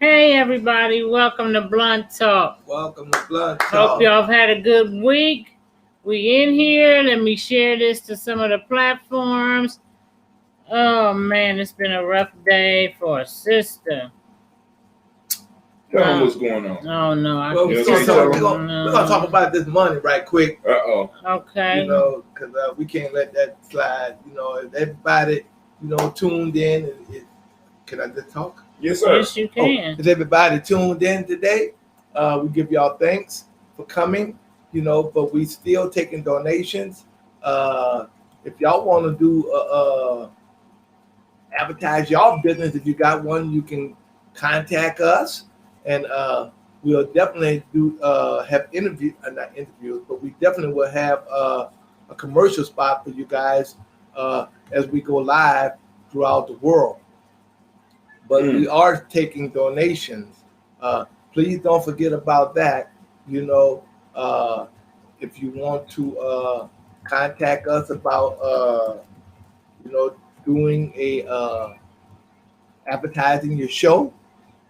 Hey everybody, welcome to Blunt Talk. Welcome to Blunt Talk. Hope y'all have had a good week. We in here. Let me share this to some of the platforms. Oh man, it's been a rough day for a sister. Tell them what's going on. Oh no, I Well, can't. we're gonna talk about this money right quick. Okay. Because we can't let that slide. Everybody, tuned in. Can I just talk? Yes, sir. Yes, you can. Is everybody tuned in today? We give y'all thanks for coming. But we still taking donations. If y'all want to do advertise y'all business, if you got one, you can contact us, and we'll definitely do have not interviews, but we definitely will have a commercial spot for you guys as we go live throughout the world. But we are taking donations. Please don't forget about that. If you want to contact us about doing a advertising your show,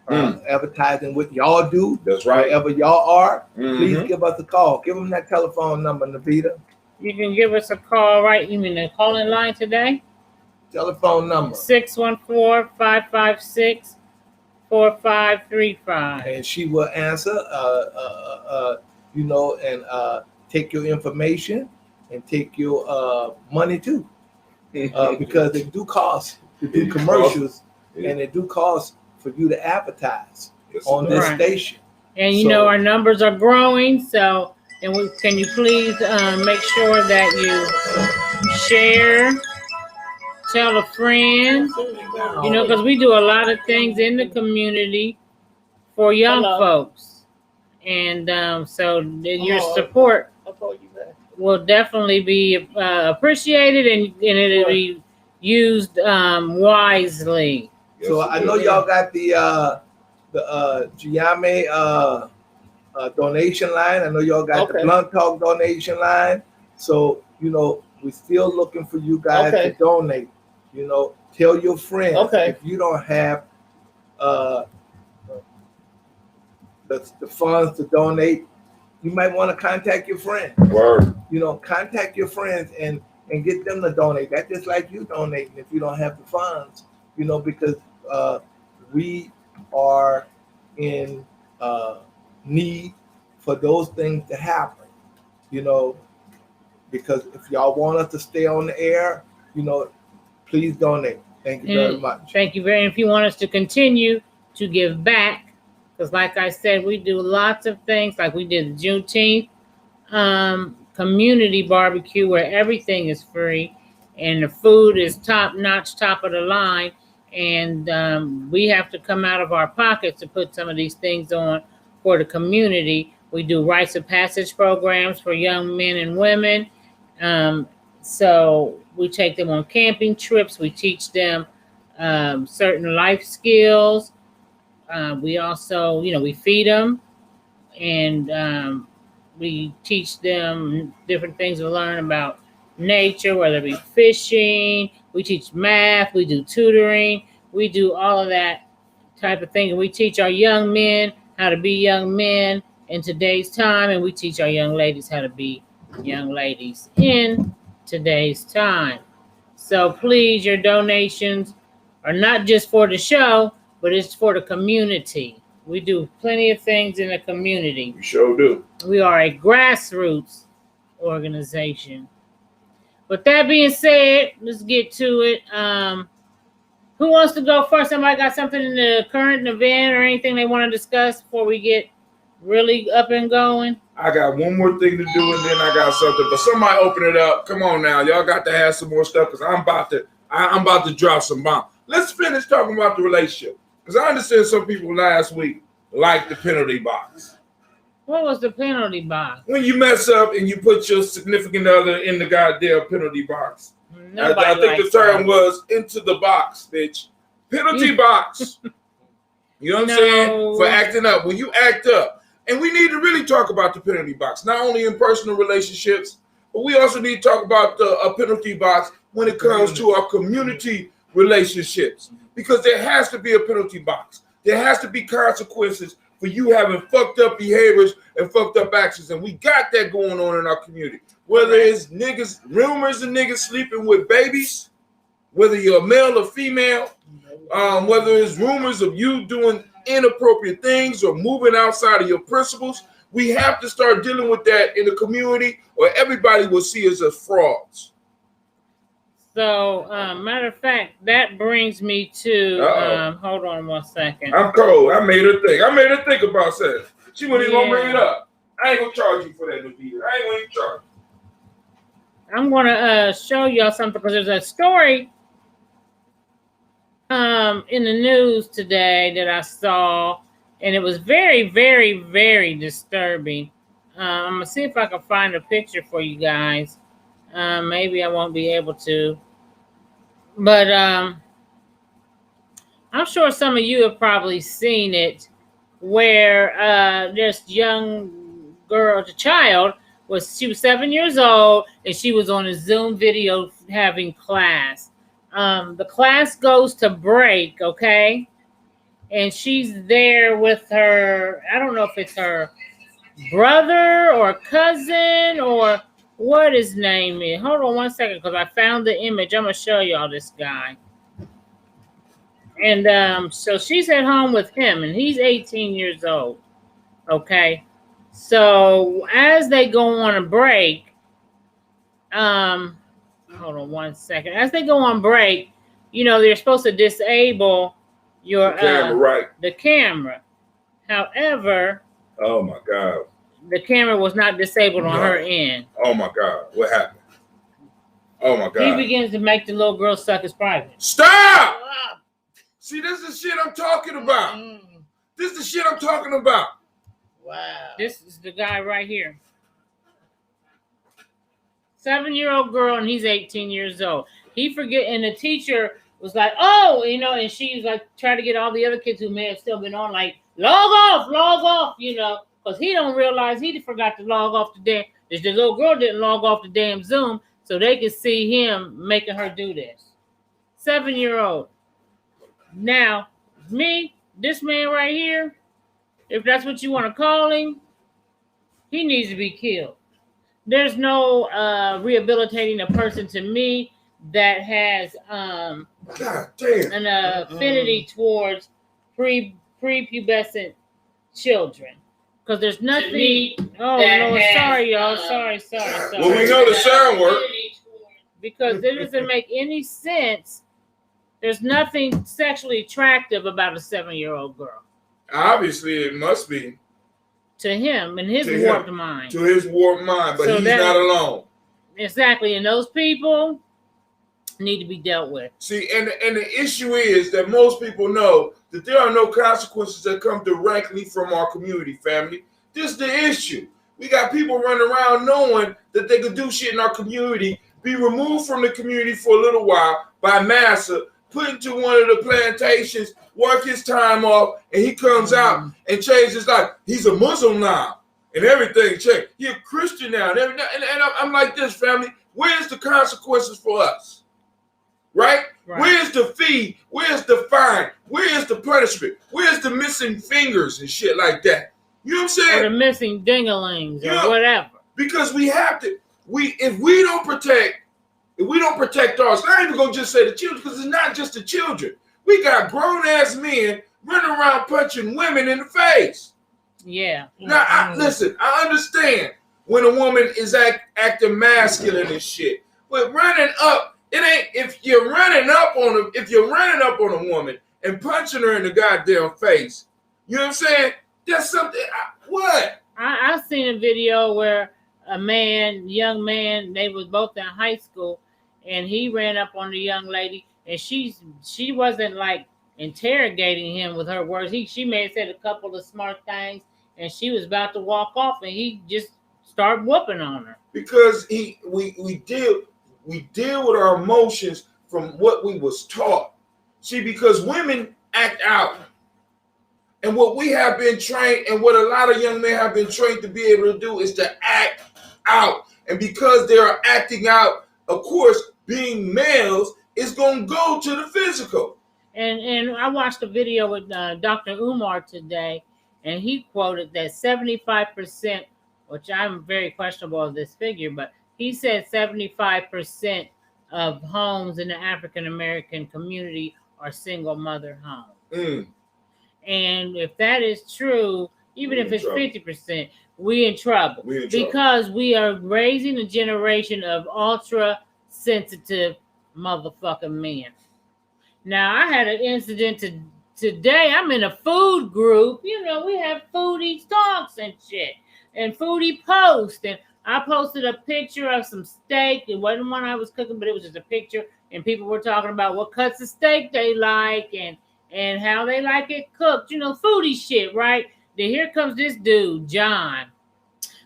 advertising what y'all do. That's right. Wherever y'all are, please give us a call. Give them that telephone number, Navita. You can give us a call, right? You mean the calling line today? Telephone number 614-556-4535. And she will answer, and take your information and take your money too. Because it do cost to do commercials, and it do cost for you to advertise on this station. And our numbers are growing, so can you please make sure that you share, tell a friend, because we do a lot of things in the community for young folks, and so your support will definitely be appreciated, and it'll be used wisely. So I know y'all got the Giame donation line. I know y'all got the Blunt Talk donation line. So we're still looking for you guys to donate. Tell your friends. If you don't have the funds to donate, you might want to contact your friends. Word. Contact your friends and get them to donate. That's just like you donating if you don't have the funds. Because we are in need for those things to happen. Because if y'all want us to stay on the air, please donate. Thank you very much. Thank you very much. If you want us to continue to give back, because like I said, we do lots of things. Like we did the Juneteenth community barbecue where everything is free and the food is top notch, top of the line. And we have to come out of our pockets to put some of these things on for the community. We do rites of passage programs for young men and women. So we take them on camping trips. We teach them certain life skills. We also, we feed them, and we teach them different things to learn about nature, whether it be fishing. We teach math. We do tutoring. We do all of that type of thing. And we teach our young men how to be young men in today's time, and we teach our young ladies how to be young ladies in today's time. So please, your donations are not just for the show, but it's for the community. We do plenty of things in the community. We sure do. We are a grassroots organization. With that being said, let's get to it. Who wants to go first? Somebody got something in the current event or anything they want to discuss before we get really up and going? I got one more thing to do, and then I got something. But somebody open it up. Come on now, y'all got to have some more stuff because I'm about to drop some bombs. Let's finish talking about the relationship because I understand some people last week liked the penalty box. What was the penalty box? When you mess up and you put your significant other in the goddamn penalty box. I think the term was into the box, bitch. Penalty box. You know what I'm saying? For acting up. When you act up. And we need to really talk about the penalty box, not only in personal relationships, but we also need to talk about a penalty box when it comes to our community relationships. Because there has to be a penalty box. There has to be consequences for you having fucked up behaviors and fucked up actions. And we got that going on in our community. Whether it's niggas, rumors of niggas sleeping with babies, whether you're a male or female, whether it's rumors of you doing inappropriate things or moving outside of your principles, we have to start dealing with that in the community or everybody will see us as frauds. So, matter of fact, that brings me to, hold on 1 second. I'm cold. I made her think about sex. She wasn't even going to bring it up. I ain't going to charge you for that, Navita. I ain't going to even charge you. I'm going to show y'all something because there's a story in the news today that I saw, and it was very, very, very disturbing. I'm going to see if I can find a picture for you guys. Maybe I won't be able to. But I'm sure some of you have probably seen it where this young girl, the child, she was 7 years old and she was on a Zoom video having class. The class goes to break, okay? And she's there with her, I don't know if it's her brother or cousin or what his name is. Hold on 1 second because I found the image. I'm going to show y'all this guy. And so she's at home with him and he's 18 years old, okay? So as they go on a break, hold on 1 second. As they go on break, you know, they're supposed to disable your camera, right? The camera. However, oh my God, the camera was not disabled on her end. Oh my God, what happened? Oh my God. He begins to make the little girl suck his private. Stop! See, this is the shit I'm talking about. This is the shit I'm talking about. Wow. This is the guy right here. 7-year-old girl, and he's 18 years old. He forget, and the teacher was like, "Oh, you know," and she was like, trying to get all the other kids who may have still been on, like, log off, you know, because he don't realize he forgot to log off the damn. The little girl didn't log off the damn Zoom, so they could see him making her do this. 7-year-old. Now, this man right here, if that's what you want to call him, he needs to be killed. There's no rehabilitating a person to me that has an affinity towards prepubescent children. Because there's nothing. Oh, no, sorry, y'all. Sorry. Well, we know the sound work. Because it doesn't make any sense. There's nothing sexually attractive about a 7-year-old girl. Obviously, it must be. To him, in his warped mind. To his warped mind, but so he's not alone. Exactly, and those people need to be dealt with. See, and the issue is that most people know that there are no consequences that come directly from our community, family. This is the issue. We got people running around knowing that they could do shit in our community, be removed from the community for a little while by massa, put into one of the plantations, work his time off, and he comes out and changes his life. He's a Muslim now, and everything changed. He's a Christian now, and I'm like this, family. Where's the consequences for us? Right? Where's the fee? Where's the fine? Where's the punishment? Where's the missing fingers and shit like that? You know what I'm saying? Or the missing dingalings or whatever. Because we have to. If we don't protect ours, I ain't even gonna just say the children, because it's not just the children. We got grown ass men running around punching women in the face. Yeah. Now, listen, I understand when a woman is acting masculine and shit, but running up, it ain't. If you're running up on a woman and punching her in the goddamn face, you know what I'm saying? That's something. What? I've seen a video where a young man, they was both in high school, and he ran up on the young lady, and she wasn't like interrogating him with her words. She may have said a couple of smart things, and she was about to walk off, and he just started whooping on her. Because we deal with our emotions from what we was taught. See, because women act out. And what we have been trained, and what a lot of young men have been trained to be able to do, is to act out. And because they are acting out, of course, being males is going to go to the physical. And I watched a video with Dr. Umar today, and he quoted that 75%, which I'm very questionable of this figure, but he said 75% of homes in the African American community are single mother homes. And if that is true, even if it's 50%, we in trouble. Because we are raising a generation of ultra sensitive motherfucking men. Now, I had an incident today. I'm in a food group. You know, we have foodie talks and shit, and foodie posts. And I posted a picture of some steak. It wasn't one I was cooking, but it was just a picture. And people were talking about what cuts of steak they like and how they like it cooked. You know, foodie shit, right? Then here comes this dude, John.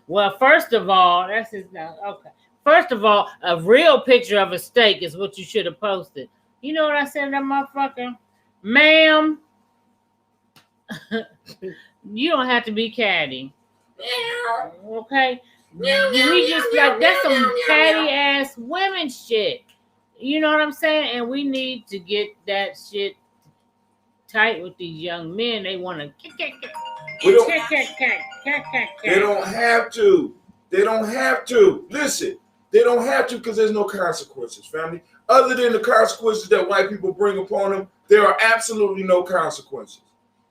Well, first of all, that's his name. Okay. First of all, a real picture of a steak is what you should have posted. You know what I said to that motherfucker? Ma'am, you don't have to be catty. Okay? We just like, that's some catty ass women shit. You know what I'm saying? And we need to get that shit tight with these young men. They want to They don't have to. They don't have to. Listen, they don't have to because there's no consequences, family. Other than the consequences that white people bring upon them, there are absolutely no consequences.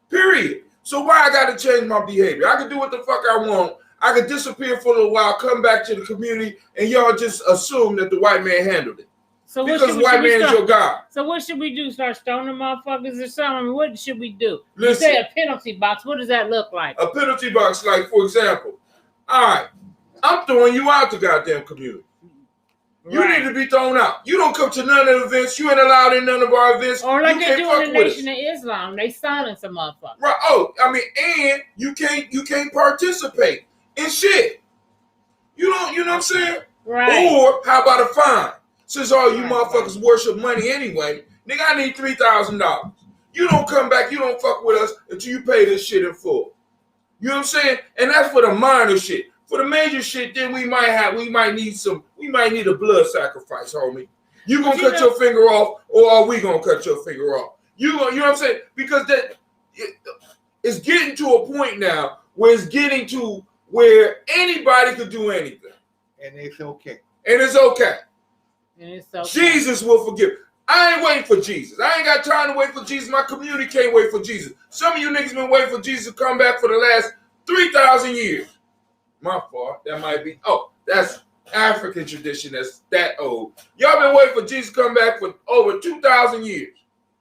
Period. So why I got to change my behavior? I can do what the fuck I want. I can disappear for a little while, come back to the community, and y'all just assume that the white man handled it. So because the white man is your God. So what should we do? Start stoning motherfuckers or something? I mean, what should we do? Listen, you say a penalty box. What does that look like? A penalty box, like, for example, all right, I'm throwing you out the goddamn community. You need to be thrown out. You don't come to none of the events. You ain't allowed in none of our events. Or like they do in the Nation of Islam. They silence a motherfucker. Right. Oh, I mean, and you can't participate in shit. You know what I'm saying? Right. Or how about a fine? Since all you motherfuckers worship money anyway, nigga, I need $3,000. You don't come back, you don't fuck with us until you pay this shit in full. You know what I'm saying? And that's for the minor shit. For the major shit, then we might need a blood sacrifice, homie. You gonna cut your finger off, or are we gonna cut your finger off? You know what I'm saying? Because it's getting to a point now where it's getting to where anybody could do anything. And it's okay. And it's okay. And it's okay. Jesus will forgive. I ain't waiting for Jesus. I ain't got time to wait for Jesus. My community can't wait for Jesus. Some of you niggas been waiting for Jesus to come back for the last 3,000 years. My fault. That might be. Oh, that's African tradition. That's that old. Y'all been waiting for Jesus to come back for over 2,000 years.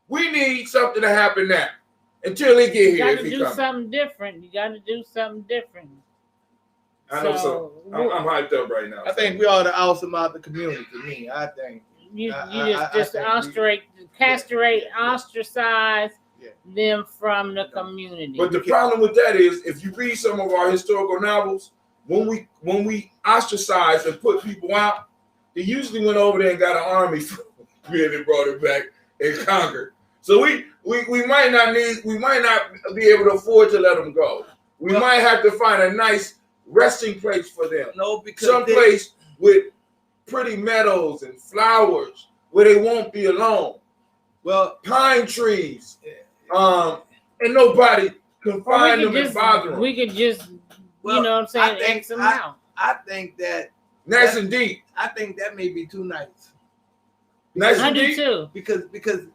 We need something to happen now until he get here. You got to do something different. You got to do something different. I know so. I'm hyped up right now. I think we ought to oust them out the community. To me, I think you just ostracize them from the community. But the problem with that is, if you read some of our historical novels, when we ostracize and put people out, they usually went over there and got an army for me and brought it back and conquered. So we might not be able to afford to let them go. We might have to find a nice resting place for them. No, because someplace with pretty meadows and flowers where they won't be alone. Well, pine trees, and nobody can find them and bother them. We could just, you know what I'm saying, X them out. I think that nice and deep. I think that may be too nice. Nice and deep? I do too. Because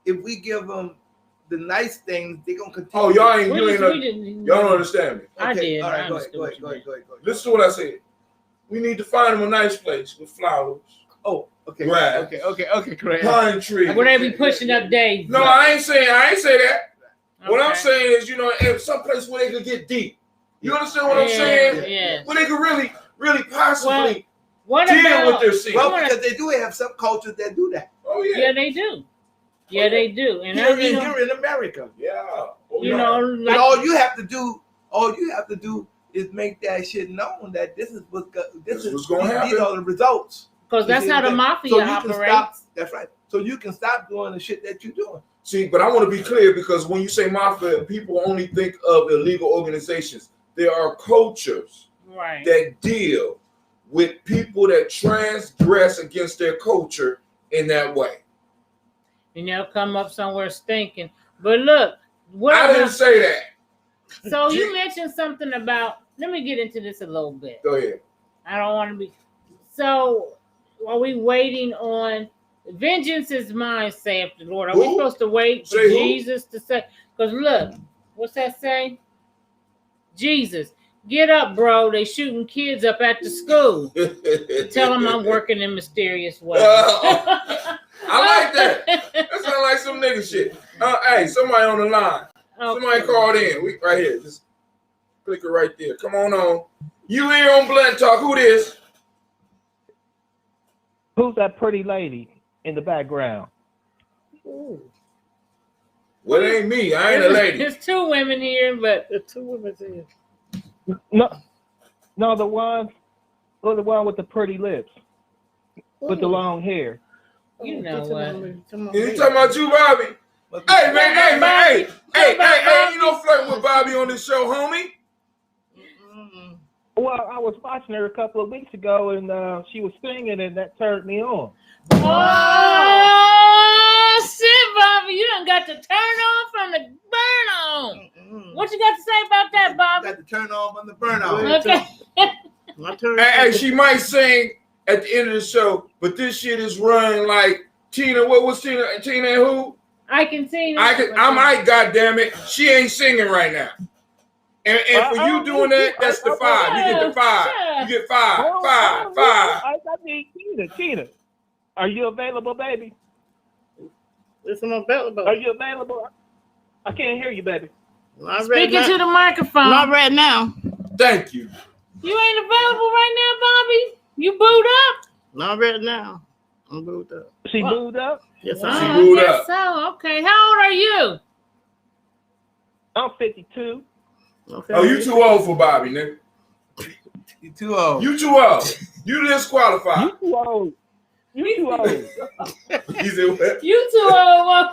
if we give them the nice things, they're gonna continue. Oh, y'all don't understand me. Okay. I did. All right, go ahead. Listen to what I said. We need to find them a nice place with flowers. Oh, okay. Grass. Okay, correct. Pine trees. Where they be pushing up days. No, I ain't say that. Okay. What I'm saying is, some place where they could get deep. You understand what I'm saying? Yeah. Where they could really possibly deal with their scene. Well, because they do have some cultures that do that. Oh yeah. Yeah, they do. Yeah, they do. And here in America. Yeah. And all you have to do is make that shit known that this is what's going to happen. These are the results. Because that's how the mafia operates. That's right. So you can stop doing the shit that you're doing. See, but I want to be clear, because when you say mafia, people only think of illegal organizations. There are cultures that deal with people that transgress against their culture in that way. come up somewhere stinking. But look, I didn't say that. So you mentioned something about. Let me get into this a little bit. Go ahead. I don't want to be. So, are we waiting on vengeance is mine, saith the Lord? Are we supposed to wait for Jesus to say? Because look, what's that say? Jesus, get up, bro. They shooting kids up at the school. Tell them I'm working in mysterious ways. I like that. That sounds like some nigga shit. Hey, somebody on the line. Okay. Somebody called in. We right here. Just click it right there. Come on. You here on Blunt Talk? Who this? Who's that pretty lady in the background? Ooh. Well, it ain't me. I ain't a lady. There's two women here, but the two women here. No, the one with the pretty lips, with the long hair. You know what? You talking about you, Bobby? Hey, man, hey, you know flirting with Bobby on this show, homie? Well, I was watching her a couple of weeks ago, and she was singing, and that turned me on. Oh, shit, Bobby. You done got to turn on from the burn on. What you got to say about that, Bobby? Got to turn on from the burn on. Okay. My turn. Hey, she might sing at the end of the show, but this shit is running like Tina. What was Tina? Tina and who? I can sing. I'm right, goddammit. She ain't singing right now. And for you doing that, that's the 5. You get the 5. You get 5. I need Tina. Are you available, baby? Listen, I'm available. Are you available? I can't hear you, baby. Speaking to the microphone. Not right now. Thank you. You ain't available right now, Bobby? You booed up? Not right now. I'm booed up. She booed up? Yes, she booed up. So, okay. How old are you? I'm 52. Okay. Oh, you too old for Bobby, nigga. You too old. You too old. You disqualified. You too old. You too old. He said what? You too old.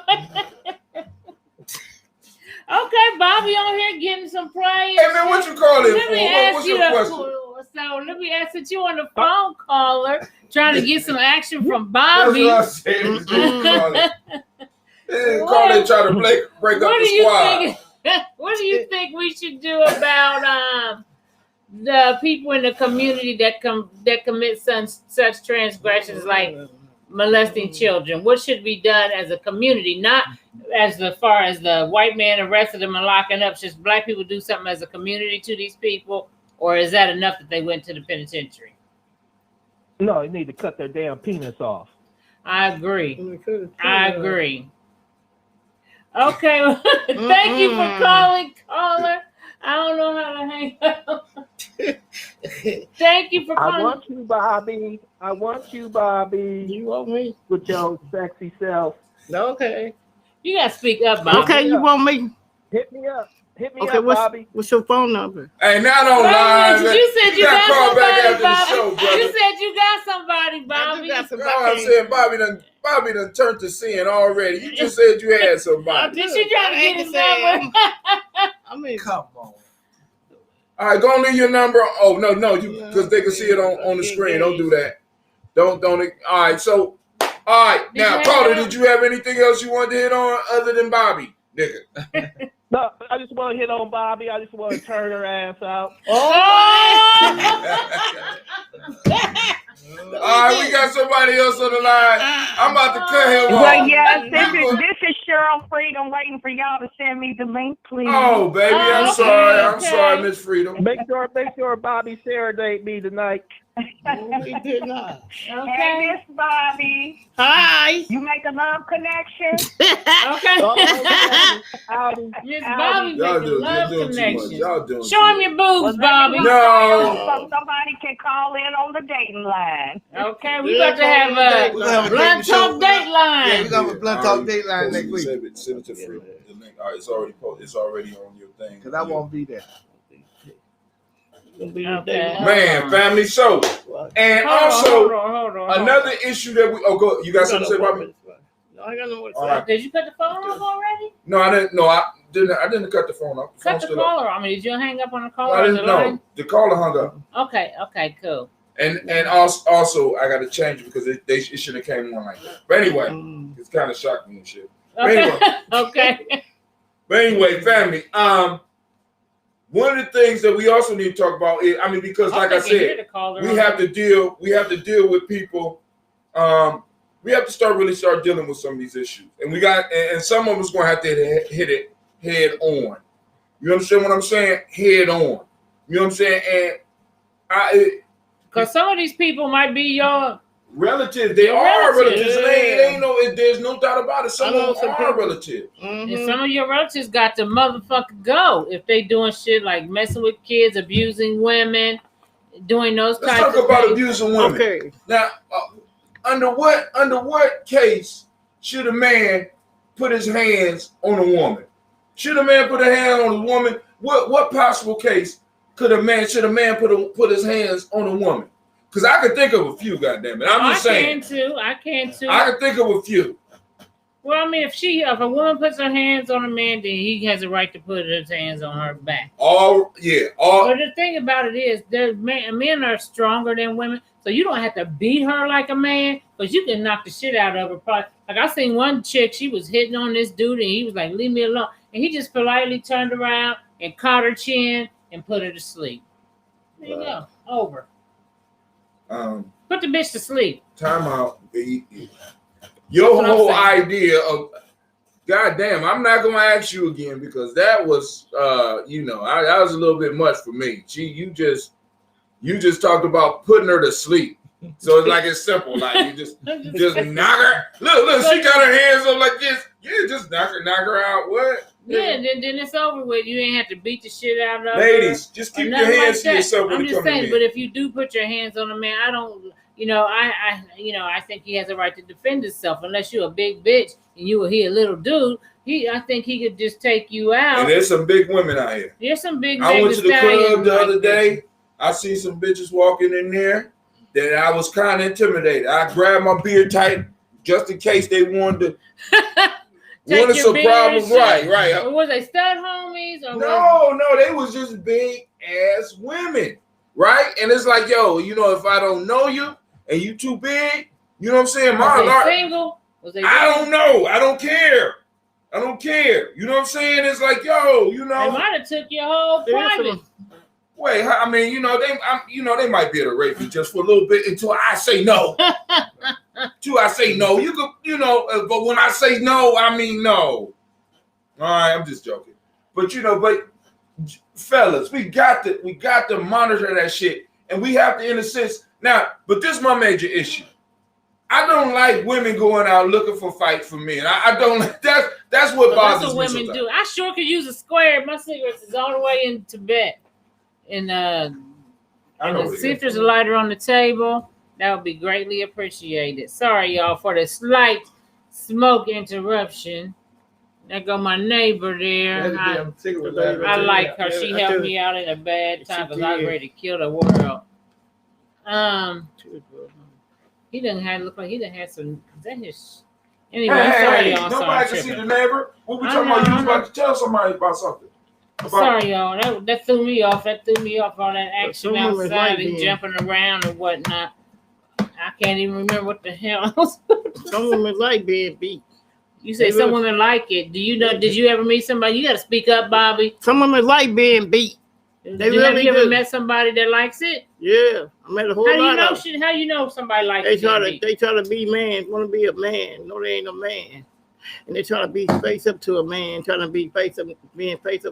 Okay, Bobby on here getting some play. Hey man, what you call it? Let me ask What's you your question? So let me ask that you on the phone caller trying to get some action from Bobby. That's what I said. Call it try to break up the squad. What do you think we should do about the people in the community that commit such transgressions like molesting children? What should be done as a community, not as far as the white man arrested them and locking up? Should black people do something as a community to these people, or is that enough that they went to the penitentiary? No, they need to cut their damn penis off. I agree. I agree. Okay, thank you for calling, caller. I don't know how to hang up. Thank you for calling. I want you, Bobby. You want me? With your sexy self. Okay. You gotta speak up, Bobby. Okay, you want me? Hit me up. Bobby. What's your phone number? Hey, not online. You said you got call somebody, back after Bobby. the show, brother. You said you got somebody, Bobby. I'm saying Bobby done turned to sin already. You just said you had somebody. Did she try to get his number? I mean, come on. All right, go and leave your number. Oh no, because they can see it on the screen. Don't do that. Don't. All right, so all right. Now, caller, did you have anything else you wanted to hit on other than Bobby, nigga? No, I just want to hit on Bobby. I just want to turn her ass out. All right, we got somebody else on the line. I'm about to cut him off. Well, yes, this is Cheryl Freedom waiting for y'all to send me the link, please. Oh, baby, I'm sorry, Miss Freedom. Make sure Bobby serenade me tonight. He did not. Okay. Hey, Miss Bobby. Hi. You make a love connection. Okay. Howdy. Miss Bobby making love connection. Y'all doing Show him your boobs, Bobby. No. So somebody can call in on the dating line. Okay, we about to have a Blunt Talk date line. Yeah, we got a Blunt Talk date line next week. Send it to Freedom. The link. All right, it's already posted. It's already on your thing. Because I won't be there. Okay. Man, family show. And hold on. another issue that we go. You got something to say about me? No, I got no more to All say. right. Did you cut the phone off already? No, I didn't. No, I didn't cut the phone off. Cut the caller. I mean, did you hang up on the No, caller? I didn't know. The caller hung up. Okay, cool. And also I got to change it because it should have came on like that. But anyway, it's kind of shocking and shit. But anyway, Okay. But anyway, family. One of the things that we also need to talk about is, I mean, because like I said, we have to deal with people. We have to start dealing with some of these issues, and some of us going to have to hit it head on. You understand what I'm saying? Head on. You know what I'm saying? And because some of these people might be your relatives. They are relatives. And there's no doubt about it. Some of them are relatives. And some of your relatives got to motherfucker go if they doing shit like messing with kids, abusing women, doing those types of things. Let's talk about abusing women. Okay. Now, under what case should a man put his hands on a woman? Should a man put a hand on a woman? What possible case should a man put his hands on a woman? Because I can think of a few, goddammit. I'm just saying. I can too. I can think of a few. Well, I mean, if a woman puts her hands on a man, then he has a right to put his hands on her back. But the thing about it is, men are stronger than women, so you don't have to beat her like a man, but you can knock the shit out of her. Like I seen one chick, she was hitting on this dude, and he was like, "Leave me alone," and he just politely turned around and caught her chin and put her to sleep. There you go, over. Put the bitch to sleep. Time out. Your whole idea of, goddamn, I'm not gonna ask you again because that was, that was a little bit much for me. You just talked about putting her to sleep. So it's like it's simple, like you just knock her. Look, she got her hands up like this. You just knock her out. What? Yeah, then it's over with. You ain't have to beat the shit out of Ladies, just keep your hands to yourself. I'm just saying, but if you do put your hands on a man, I don't. I think he has a right to defend himself. Unless you're a big bitch and he a little dude, I think he could just take you out. And there's some big women out here. There's some big. I went to the club the other day. I see some bitches walking in there that I was kind of intimidated. I grabbed my beard tight just in case they wanted some problems. Right. Or was they stud homies? Or no, they was just big ass women, right? And it's like, yo, if I don't know you and you too big, you know what I'm saying? Was they single? I don't know. I don't care. You know what I'm saying? It's like, yo, They might have took your whole private. Wait, I mean, they might be able to rape you just for a little bit until I say no. Until I say no, you could, but when I say no, I mean no. All right, I'm just joking. But fellas, we got to monitor that shit, and we have to, in a sense, now. But this is my major issue. I don't like women going out looking for fight for men. I don't. That's what bothers me. That's what women do. I sure could use a square. My cigarettes is all the way in Tibet. And see if there's a lighter on the table. That would be greatly appreciated. Sorry, y'all, for the slight smoke interruption. There go my neighbor there. I like her. She helped me out at a bad time because I was ready to kill the world. He look like he done had some. Is that his? Anyway, I'm sorry, y'all. Nobody can see the neighbor. What we talking about? You was about to tell somebody about something. Sorry, y'all. That threw me off. All that action outside and jumping around and whatnot. I can't even remember what the hell. Some women like being beat. You say some women like it. Do you know? Did you ever meet somebody? You got to speak up, Bobby. Some women like being beat. Have you ever met somebody that likes it? Yeah, I met a whole lot of them. How you know somebody likes it? They try to be man, want to be a man. No, they ain't a man. And they try to be face up to a man, being face up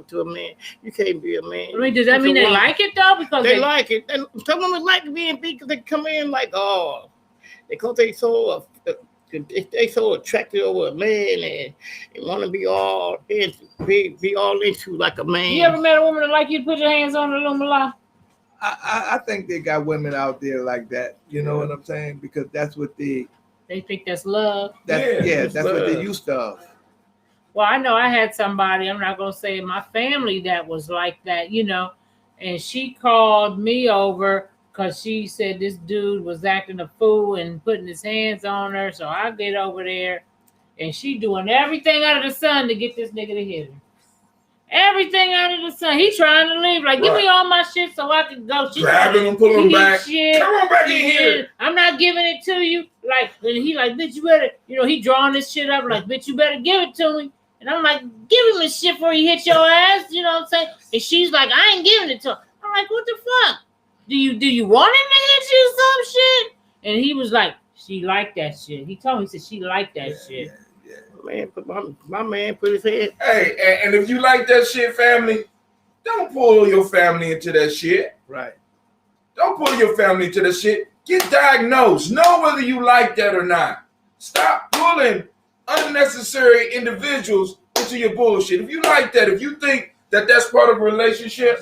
to a man. You can't be a man. I mean, does that mean they like it though? Because they like it. And some women like being beat because they come in like, because they so attracted over a man and want to be all into like a man. You ever met a woman that like you to put your hands on her, Lumala? I think they got women out there like that. You know what I'm saying? Because that's what they think that's love. That's love. What they used to. Well, I know I had somebody, I'm not going to say in my family, that was like that, and she called me over because she said this dude was acting a fool and putting his hands on her. So I get over there and she doing everything under the sun to get this nigga to hit her. Everything under the sun. He trying to leave. Like, give me all my shit so I can go. She grabbing him, pulling him back. Shit. Come on back in here. I'm not giving it to you. Like, and he like, bitch, you better, he drawing this shit up. Like, bitch, you better give it to me. And I'm like, give him this shit before he hit your ass. You know what I'm saying? And she's like, I ain't giving it to him. I'm like, what the fuck? Do you want him to hit you some shit? And he was like, she liked that shit. He told me, he said she liked that shit. Man, my man put his head. Hey, and if you like that shit, family, don't pull your family into that shit. Right. Don't pull your family into that shit. Get diagnosed. Know whether you like that or not. Stop pulling unnecessary individuals into your bullshit. If you like that, if you think that that's part of a relationship,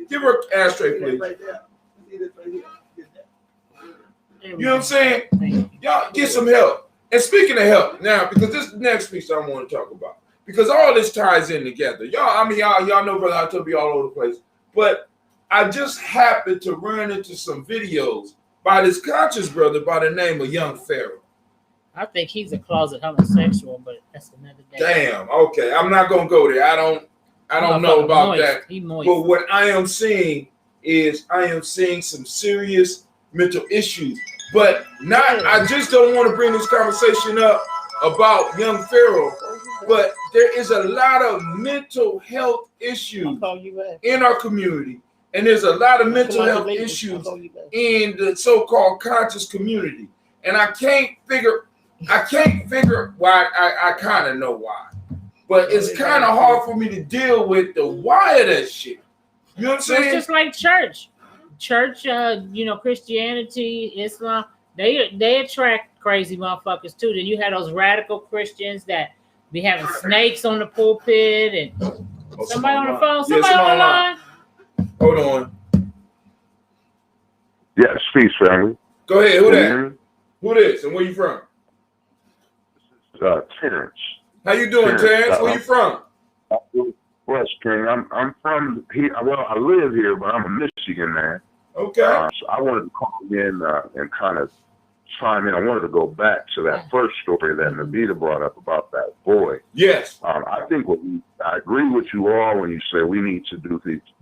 give her an ashtray, please. You know what I'm saying? Y'all get some help. And speaking of help, now, because this is the next piece I want to talk about, because all this ties in together. Y'all know, brother, I told you all over the place, but I just happened to run into some videos by this conscious brother by the name of Young Pharaoh. I think he's a closet homosexual, but that's another day. Damn. Okay, I'm not gonna go there. I don't know about that. But what I am seeing is some serious mental issues. But I just don't want to bring this conversation up about Young Pharaoh, but there is a lot of mental health issues in our community, and there's a lot of mental health issues in the so-called conscious community. And I can't figure why. I kind of know why, but it's kind of hard for me to deal with the why of that shit. You know what I'm saying? It's just like church, Christianity, Islam, they attract crazy motherfuckers too. Then you have those radical Christians that be having snakes on the pulpit and somebody on the phone, somebody on the line. Hold on. Yeah, peace, family. Go ahead. Who that? Who this? And where you from? Terrence. How you doing, Terrence? Where you from? West King. I'm from here. Well, I live here, but I'm a Michigan man. Okay. So I wanted to call in and kind of chime in. I wanted to go back to that first story that Navita brought up about that boy. Yes. I think I agree with you all when you say we need to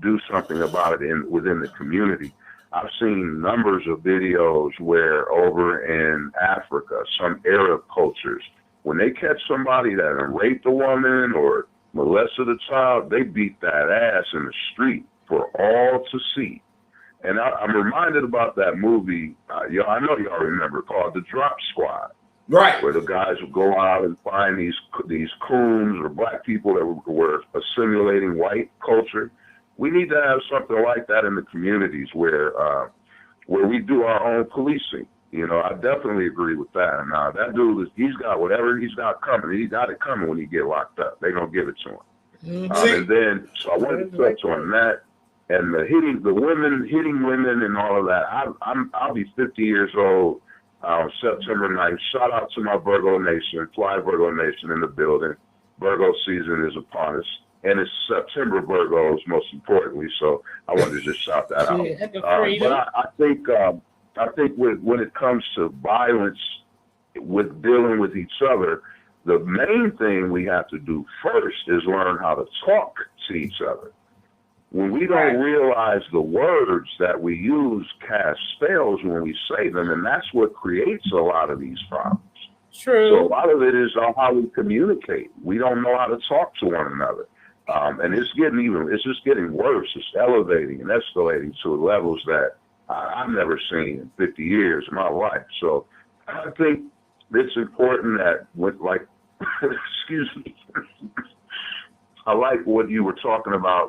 do something about it within the community. I've seen numbers of videos where over in Africa, some Arab cultures, when they catch somebody that raped a woman or molested a child, they beat that ass in the street for all to see. And I'm reminded about that movie, I know y'all remember, called The Drop Squad. Right. Where the guys would go out and find these coons or black people that were assimilating white culture. We need to have something like that in the communities where we do our own policing. I definitely agree with that. Now, that dude, he's got whatever he's got coming. He got it coming when he get locked up. They're going to give it to him. And then, so I wanted to touch on that. And the hitting women and all of that. I'll be 50 years old September 9th. Shout out to my Virgo Nation, Fly Virgo Nation in the building. Virgo season is upon us. And it's September Virgos, most importantly. So I wanted to just shout that out. But I think when it comes to violence, with dealing with each other, the main thing we have to do first is learn how to talk to each other. When we don't realize the words that we use cast spells when we say them, and that's what creates a lot of these problems. True. So a lot of it is on how we communicate. We don't know how to talk to one another. And it's just getting worse. It's elevating and escalating to levels that I've never seen in 50 years of my life. So I think it's important that excuse me, I like what you were talking about,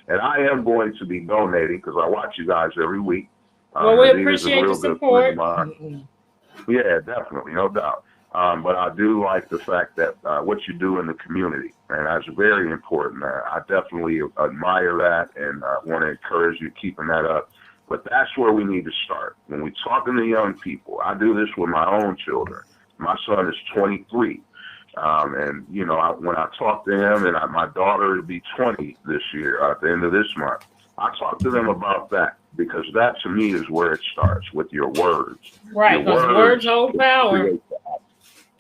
and I am going to be donating because I watch you guys every week. Well, we appreciate your support. Yeah, definitely, no doubt. But I do like the fact that what you do in the community, and that's very important. I definitely admire that and want to encourage you keeping that up. But that's where we need to start. When we're talking to young people, I do this with my own children. My son is 23. And, when I talk to him, and my daughter will be 20 this year at the end of this month, I talk to them about that because that, to me, is where it starts, with your words. Right, because words hold power.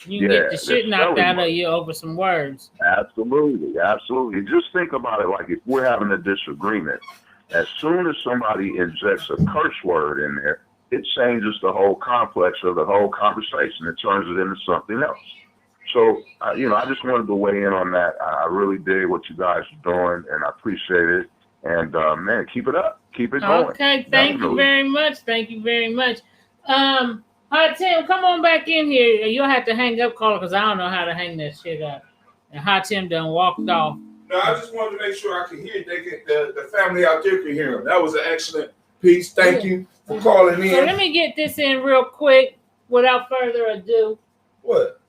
You can get the shit knocked out of you over some words. Absolutely. Just think about it like if we're having a disagreement, as soon as somebody injects a curse word in there, it changes the whole complex of the whole conversation. It turns it into something else. So, I just wanted to weigh in on that. I really dig what you guys are doing, and I appreciate it. And, man, keep it up. Keep it going. Okay, thank you very much. Hi, Tim, come on back in here. You'll have to hang up, caller, because I don't know how to hang that shit up. And Hi, Tim done walked off. No, I just wanted to make sure I could hear the family out there could hear him. That was an excellent piece. Thank you for calling in. So let me get this in real quick without further ado. What?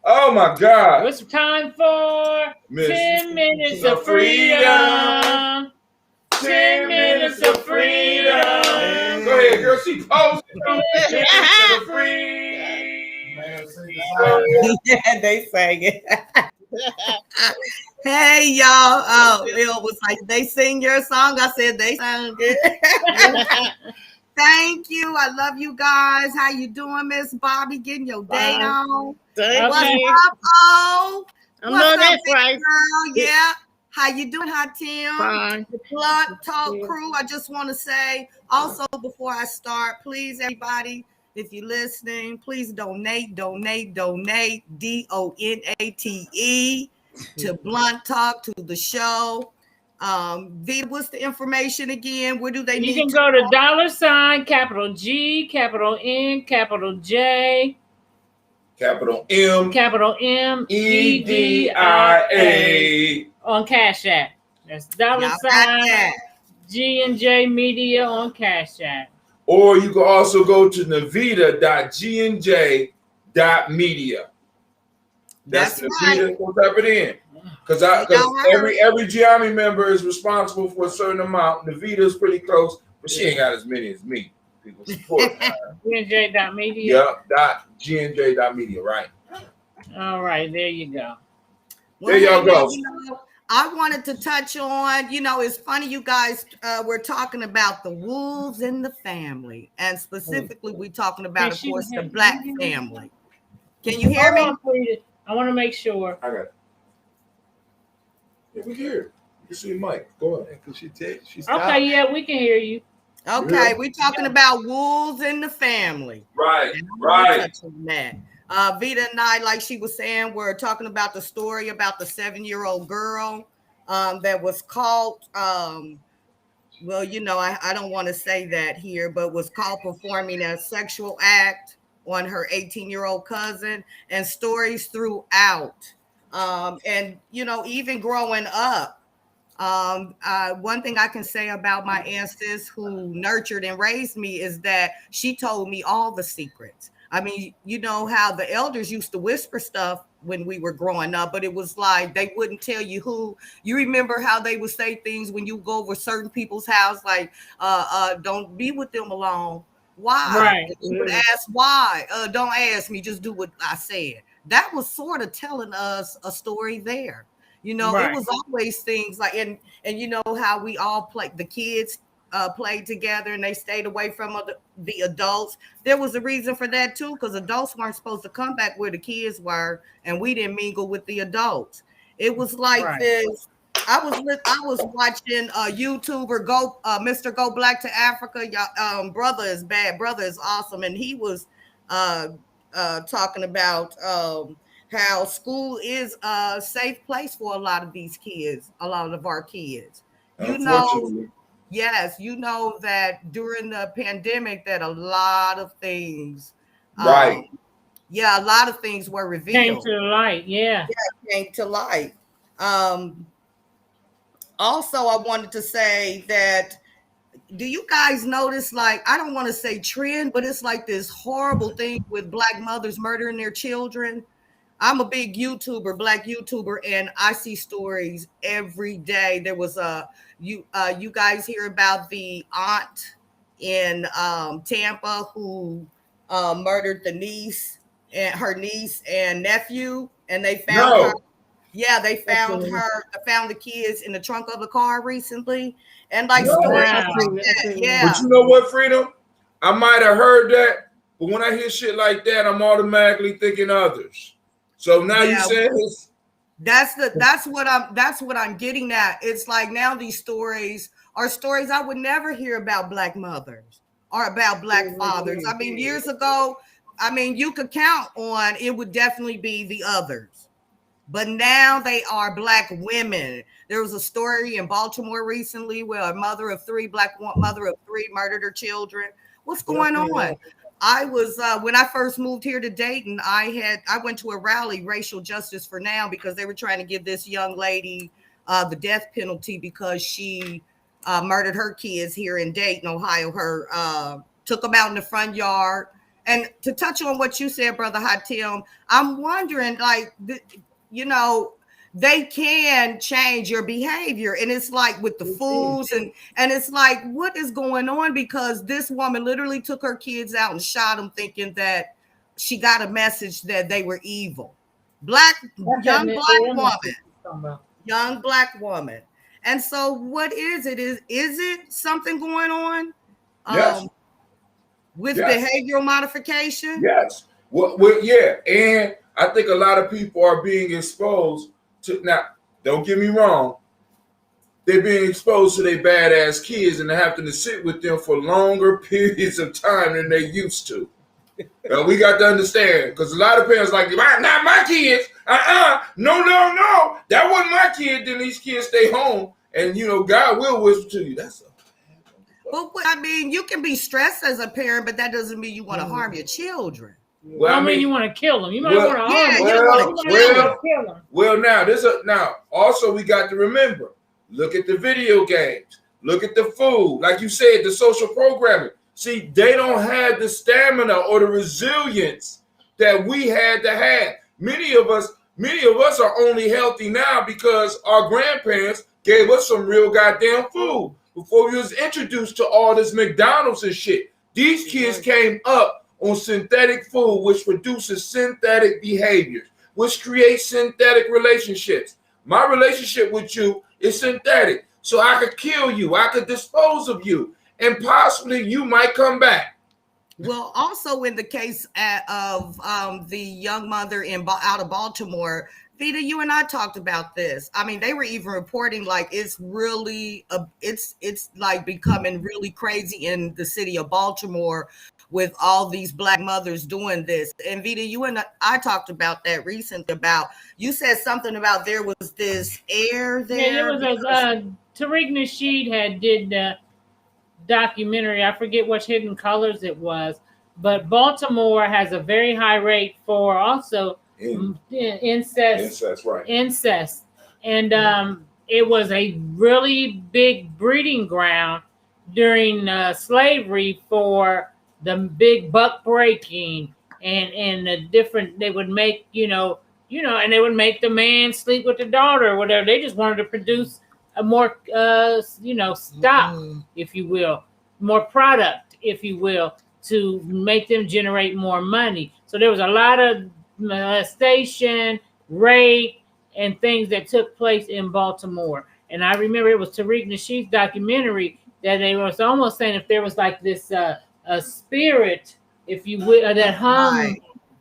Oh, my God. What's the time for? 10 minutes of freedom. 10 minutes of freedom. Go ahead, girl. She posted. 10 minutes of freedom. Yeah, they sang it. Hey, y'all. Oh, Bill was like, they sing your song. I said they sang it. Thank you. I love you guys. How you doing, Miss Bobby? Getting your day on? What's up, Oh? What's up, big girl? Yeah. How you doing, Hi, Tim? Fine. The Blunt Talk crew. I just want to say, also, before I start, please, everybody, if you're listening, please donate, donate, DONATE, to Blunt Talk, to the show. Vita, what's the information again? Where do they need to You can go to $ capital G, capital N, capital J, capital M, EDIA on Cash App. That's $ G&J Media on Cash App. Or you can also go to navita.gnj.media. That's Navita. Right. Go type it in. Because every Gianni member is responsible for a certain amount. Navita is pretty close, but she ain't got as many as me. People support gnj.media. Yep, .gnj.media, right. All right, there you go. There y'all go. I wanted to touch on, it's funny you guys we're talking about the wolves in the family, and specifically we're talking about, of course, the Black family. Can you hear me? I want to make sure. I got it. Yeah, we can hear it. You can see the mic. Go ahead. She's okay, yeah, we can hear you. Okay, we're talking about wolves in the family. Right. Vita and I, like she was saying, we're talking about the story about the 7-year-old girl that was caught. I don't want to say that here, but was caught performing a sexual act on her 18-year-old cousin, and stories throughout. And even growing up, one thing I can say about my ancestors who nurtured and raised me is that she told me all the secrets. I mean, you know how the elders used to whisper stuff when we were growing up, but it was like they wouldn't tell you who. You remember how they would say things when you go over certain people's house, like, don't be with them alone. Why? Right. You would ask why. Don't ask me, just do what I said. That was sort of telling us a story there. It was always things like, and you know how we all played, the kids played together and they stayed away from the adults. There was a reason for that too, because adults weren't supposed to come back where the kids were, and we didn't mingle with the adults. It was like this. I was watching a YouTuber Mr. Go Black to Africa. Brother is bad. Brother is awesome, and he was talking about how school is a safe place for a lot of these kids, a lot of our kids. Yes, that during the pandemic that a lot of things, a lot of things were revealed. Came to light, came to light. Also, I wanted to say that, do you guys notice, like, I don't want to say trend, but it's like this horrible thing with Black mothers murdering their children? I'm a big Black YouTuber, and I see stories every day. There was you guys hear about the aunt in Tampa who murdered her niece and nephew, and they found her. Yeah, they found the kids in the trunk of the car recently, and like stories like that. Yeah. But you know what, Freedom? I might have heard that, But when I hear shit like that, I'm automatically thinking others. So now you saying this. That's what I'm getting at. It's like now these stories are stories I would never hear about Black mothers or about Black fathers. I mean, years ago, I mean, you could count on it would definitely be the others. But now they are Black women. There was a story in Baltimore recently where a mother of three murdered her children. What's going on? I was when I first moved here to Dayton, I went to a rally, Racial Justice for Now, because they were trying to give this young lady the death penalty because she murdered her kids here in Dayton, Ohio. Took them out in the front yard. And to touch on what you said, Brother Hatim, I'm wondering, like, they can change your behavior. And it's like with the foods and it's like, what is going on? Because this woman literally took her kids out and shot them thinking that she got a message that they were evil. Young black woman. And so what is it? Is it something going on? Yes. With behavioral modification? Yes. Well, yeah. And I think a lot of people are being exposed to, now, don't get me wrong, they're being exposed to their badass kids and they're having to sit with them for longer periods of time than they used to. We got to understand, because a lot of parents like, not my kids. No. That wasn't my kid. Then these kids stay home, and God will whisper to you. But I mean, you can be stressed as a parent, but that doesn't mean you want to harm your children. Well, I mean, you want to kill them. You might want to harm them. Well, now also we got to remember. Look at the video games. Look at the food. Like you said, the social programming. See, they don't have the stamina or the resilience that we had to have. Many of us are only healthy now because our grandparents gave us some real goddamn food before we was introduced to all this McDonald's and shit. These kids came up on synthetic food, which produces synthetic behaviors, which creates synthetic relationships. My relationship with you is synthetic. So I could kill you, I could dispose of you, and possibly you might come back. Well, also in the case of the young mother out of Baltimore, Vita, you and I talked about this. I mean, they were even reporting like it's really, it's like becoming really crazy in the city of Baltimore with all these Black mothers doing this. And Vita, you and I talked about that recently. You said something about there was this air there. Yeah, there was Tariq Nasheed did the documentary. I forget which Hidden Colors it was, but Baltimore has a very high rate for also incest. Right. Incest. And it was a really big breeding ground during slavery for the big buck breaking and the different, they would make, and they would make the man sleep with the daughter or whatever. They just wanted to produce a more, stock, if you will, more product, if you will, to make them generate more money. So there was a lot of molestation, rape, and things that took place in Baltimore. And I remember it was Tariq Nasheed's documentary that they was almost saying if there was like this a spirit, if you will, that hung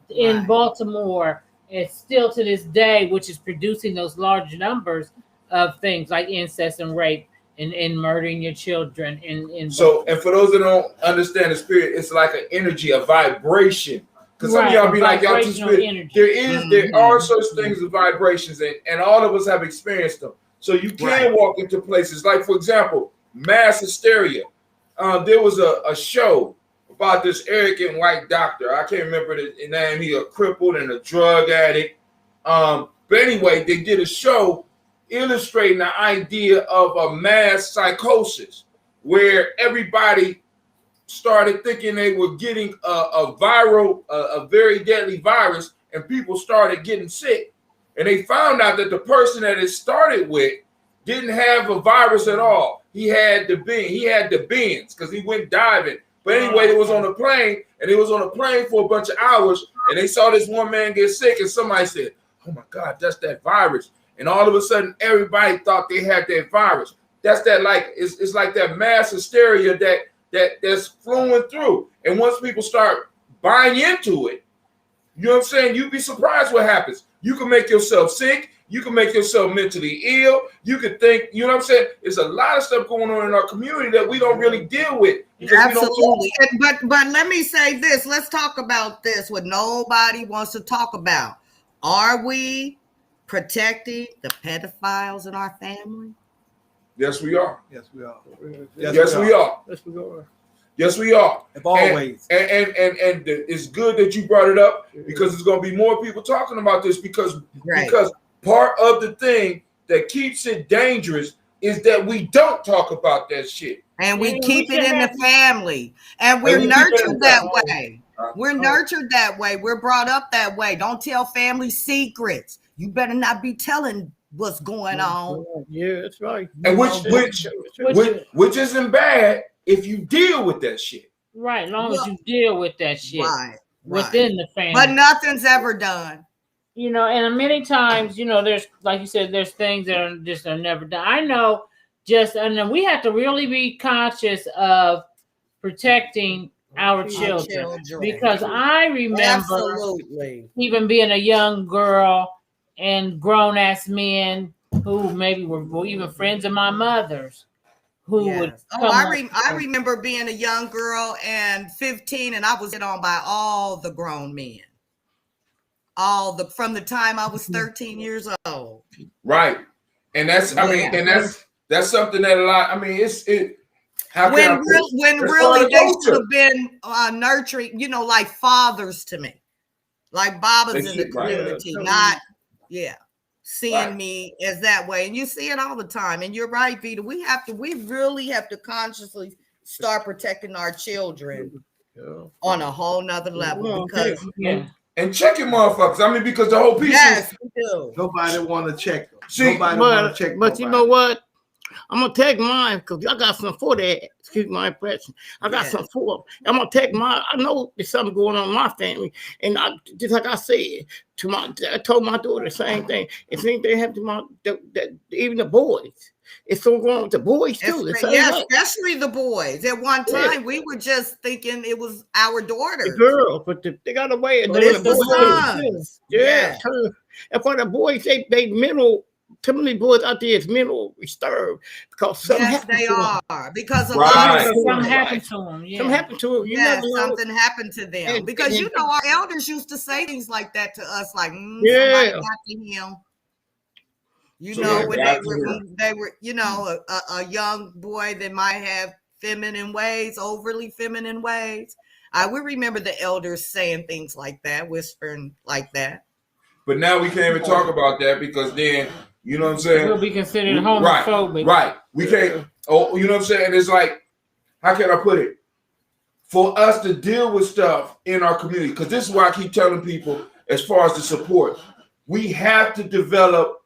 in Baltimore, and still to this day, which is producing those large numbers of things like incest and rape and murdering your children. And for those that don't understand the spirit, it's like an energy, a vibration. Because some of y'all be like, y'all too spirit. There are such things as vibrations, and all of us have experienced them. So you can walk into places like, for example, mass hysteria. There was a show about this arrogant white doctor. I can't remember the name. He a crippled and a drug addict. But anyway, they did a show illustrating the idea of a mass psychosis where everybody started thinking they were getting a very deadly virus, and people started getting sick. And they found out that the person that it started with didn't have a virus at all. He had the bends because he went diving. But anyway, it was on a plane, and it was on a plane for a bunch of hours, and they saw this one man get sick, and somebody said, "Oh my God, that's that virus." And all of a sudden, everybody thought they had that virus. That's that, like, it's like that mass hysteria that's flowing through. And once people start buying into it, you know what I'm saying? You'd be surprised what happens. You can make yourself sick. You can make yourself mentally ill. You could think, you know what I'm saying? There's a lot of stuff going on in our community that we don't really deal with. Absolutely. But let me say this. Let's talk about this, what nobody wants to talk about. Are we protecting the pedophiles in our family? Yes, we are. Yes, we are. Yes, we are. Yes, we are. Yes, we are. Always. And it's good that you brought it up because there's going to be more people talking about this because part of the thing that keeps it dangerous is that we don't talk about that shit. And we keep it in the family. And we're nurtured that way. We're nurtured that way. We're brought up that way. Don't tell family secrets. You better not be telling what's going on. Yeah, that's right. And which isn't bad if you deal with that shit. Right, as long as you deal with that shit within the family. But nothing's ever done. You know, and many times, you know, there's, like you said, there's things that are never done. I know and then we have to really be conscious of protecting our children. Because I remember even being a young girl and grown-ass men who maybe were even friends of my mother's who would I remember being a young girl and 15 and I was hit on by all the grown men. From the time I was 13 years old. Right. And that's that's something that a lot, I mean, when really they should have been nurturing, you know, like fathers to me. Like Babas in the community, not seeing me as that way. And you see it all the time. And you're right, Vita. We really have to consciously start protecting our children on a whole nother level. And check your motherfuckers. I mean, because the whole piece is we do. Nobody want to check them. Nobody want to check. But you know what? I'm gonna take mine because I got some for that. Excuse my impression. I got some for them. I'm gonna take mine. I know there's something going on in my family, and just like I said I told my daughter the same thing. If anything happened to even the boys, it's so going on with the boys too. Especially the boys. At one time, we were just thinking it was our daughters, the girls, but they got away and it's the sons. Yeah, and for the boys, they mental. Too many boys out there is mental disturbed because something happened to them. Because of something happened to them. Something happened to them. Something happened to them. Because you know our elders used to say things like that to us, like somebody got to him. You know, when they were, you know, a young boy that might have feminine ways, overly feminine ways. I would remember the elders saying things like that, whispering like that. But now we can't even talk about that because then, you know what I'm saying? We'll be considered homophobic. Right. We can't, you know what I'm saying? It's like, how can I put it? For us to deal with stuff in our community, because this is why I keep telling people as far as the support, we have to develop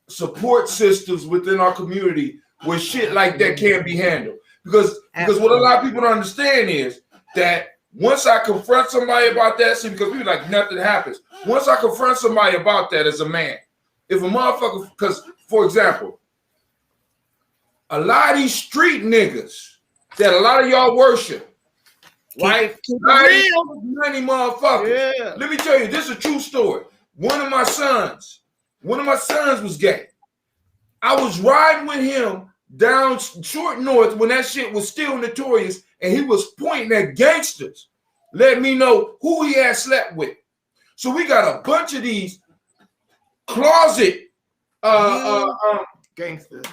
support systems within our community where shit like that can't be handled. Because what a lot of people don't understand is that once I confront somebody about that, because people like nothing happens. Once I confront somebody about that as a man, if a motherfucker, because for example, a lot of these street niggas that a lot of y'all worship, right? Many motherfuckers. Yeah. Let me tell you, this is a true story. One of my sons was gay. I was riding with him down Short North when that shit was still notorious, and he was pointing at gangsters, letting me know who he had slept with. So we got a bunch of these closet gangsters.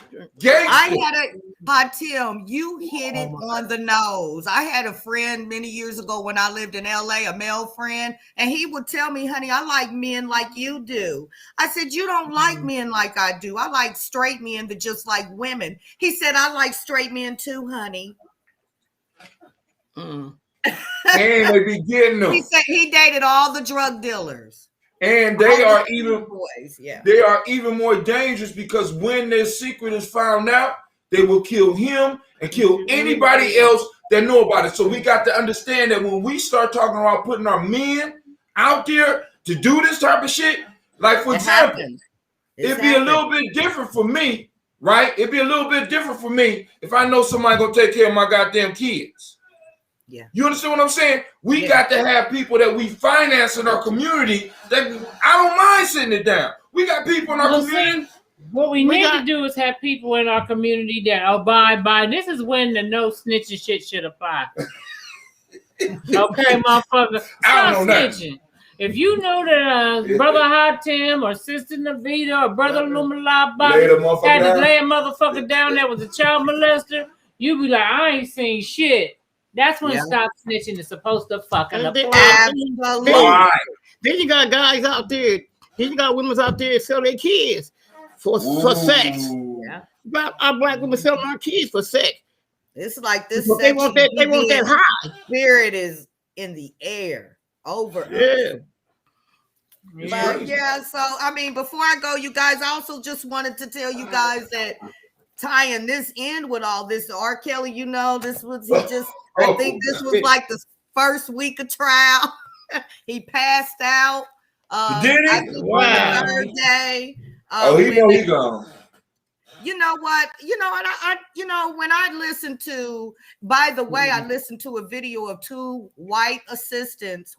But Tim, you hit it on the nose. I had a friend many years ago when I lived in LA, a male friend, and he would tell me, honey, I like men like you do. I said, you don't like men like I do. I like straight men that just like women. He said, I like straight men too, honey. And they be getting them. He said he dated all the drug dealers. And they are even they are even more dangerous because when their secret is found out, they will kill him and kill anybody else that know about it. So we got to understand that when we start talking about putting our men out there to do this type of shit, like for example, it'd be a little bit different for me, right? It'd be a little bit different for me if I know somebody gonna take care of my goddamn kids. Yeah. You understand what I'm saying? We got to have people that we finance in our community that I don't mind sitting it down. We got people in our community. What we need to do is have people in our community that abide by. This is when the no snitching shit should apply. Okay, motherfucker. Stop snitching. If you know that Brother Hot Tim or Sister Navita or Brother Lumala Bobby had to lay a motherfucker down that was a child molester, you be like, I ain't seen shit. That's when stop snitching is supposed to fucking apply. Then you got guys out there. Then you got women out there sell their kids for sex. Yeah. Our black women selling our kids for sex. It's like this. They want that high. Spirit is in the air over. Yeah. But yeah, so I mean, before I go, you guys, I also just wanted to tell you guys that tying this in with all this, R. Kelly, you know, this was I think this was like the first week of trial. He passed out. Did he? I think the third day. He gone. You know what? I when I listened to, by the way, I listened to a video of two white assistants,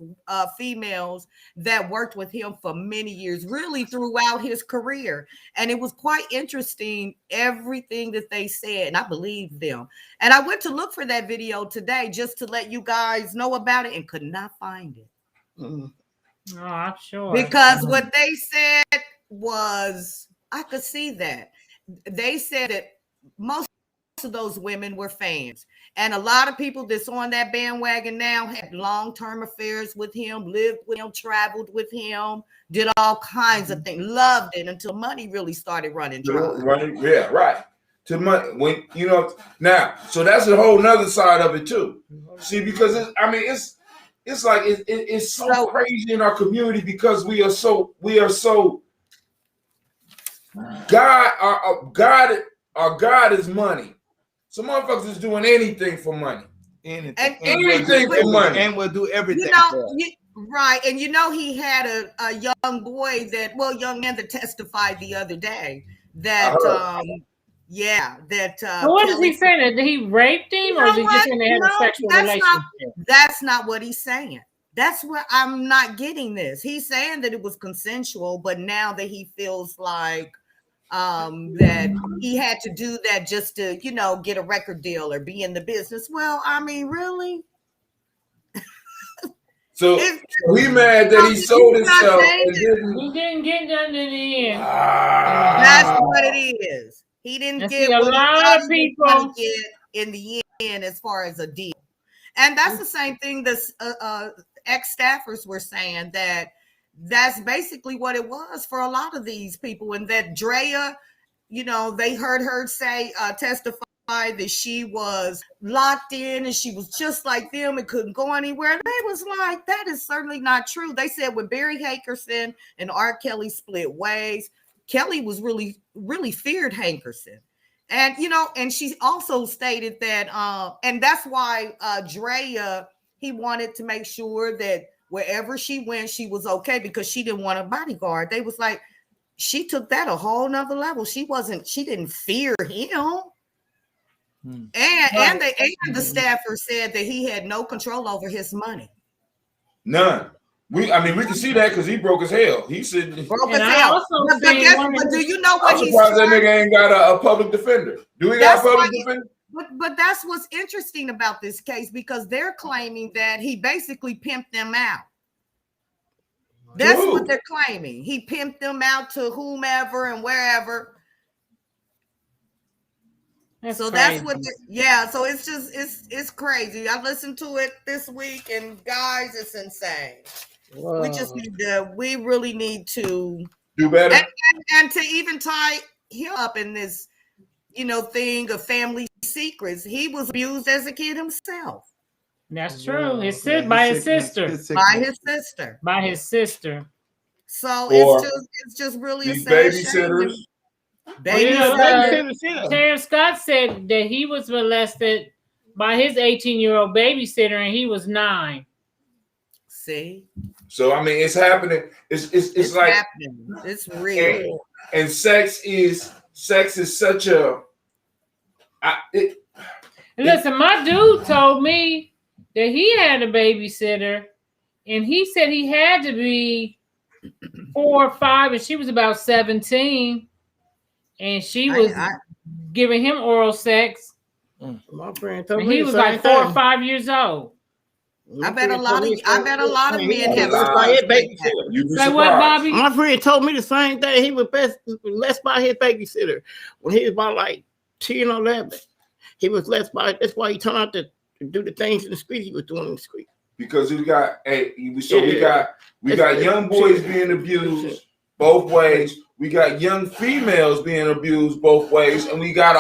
females that worked with him for many years, really throughout his career. And it was quite interesting, everything that they said, and I believed them. And I went to look for that video today just to let you guys know about it and could not find it. Oh, I'm sure. Because what they said was, I could see that. They said that most of those women were fans. And a lot of people that's on that bandwagon now had long-term affairs with him, lived with him, traveled with him, did all kinds of things, loved it until money really started running dry. Yeah, right. To money, when now, so that's a whole nother side of it too. See, because it's like it's so crazy in our community because we are so our God is money. So motherfuckers is doing anything for money. Anything for money. And we'll do everything. Right. And he had a young boy young man that testified the other day that what is he saying? Did he raped him, or is he just saying they had a sexual relationship? That's not what he's saying. That's where I'm not getting this. He's saying that it was consensual, but now that he feels like that he had to do that just to, get a record deal or be in the business. Well, I mean, really? So he mad that he sold himself and he didn't get nothing in the end. That's what it is. He didn't get a lot of people in the end as far as a deal. And that's the same thing that ex-staffers were saying, that that's basically what it was for a lot of these people. And that Drea, they heard her testify that she was locked in and she was just like them and couldn't go anywhere. And they was like, that is certainly not true. They said when Barry Hankerson and R. Kelly split ways, Kelly was really, really feared Hankerson. And, and she also stated that, and that's why Drea, he wanted to make sure that wherever she went, she was okay, because she didn't want a bodyguard. They was like, she took that a whole nother level. She didn't fear him. And the staffer said that he had no control over his money. None. We can see that because he broke his hell. He said broke his hell. But do you know what he's surprised that nigga ain't got a public defender. Do we got a public defender? But that's what's interesting about this case, because they're claiming that he basically pimped them out. That's what they're claiming. He pimped them out to whomever and wherever. That's what. So it's just it's crazy. I listened to it this week, and guys, it's insane. Whoa. We really need to do better, and to even tie him up in this, thing of family secrets. He was abused as a kid himself. That's true. By his sister. By his sister. So it's just really a sad babysitters. Terrence Scott said that he was molested by his 18-year-old babysitter, and he was 9. See? So it's happening. It's like happening. It's real. And sex is such a. Listen, my dude told me that he had a babysitter, and he said he had to be 4 or 5, and she was about 17, and she was giving him oral sex. My friend told and me he was like 4 or 5 years old. I bet a lot of men have Say what, Bobby? My friend told me the same thing. He was left by his babysitter when he was about like 10 or 11. He was left by. That's why he turned out to do the things in the street he was doing in the street. Because we got we got young boys being abused both ways. We got young females being abused both ways, and we got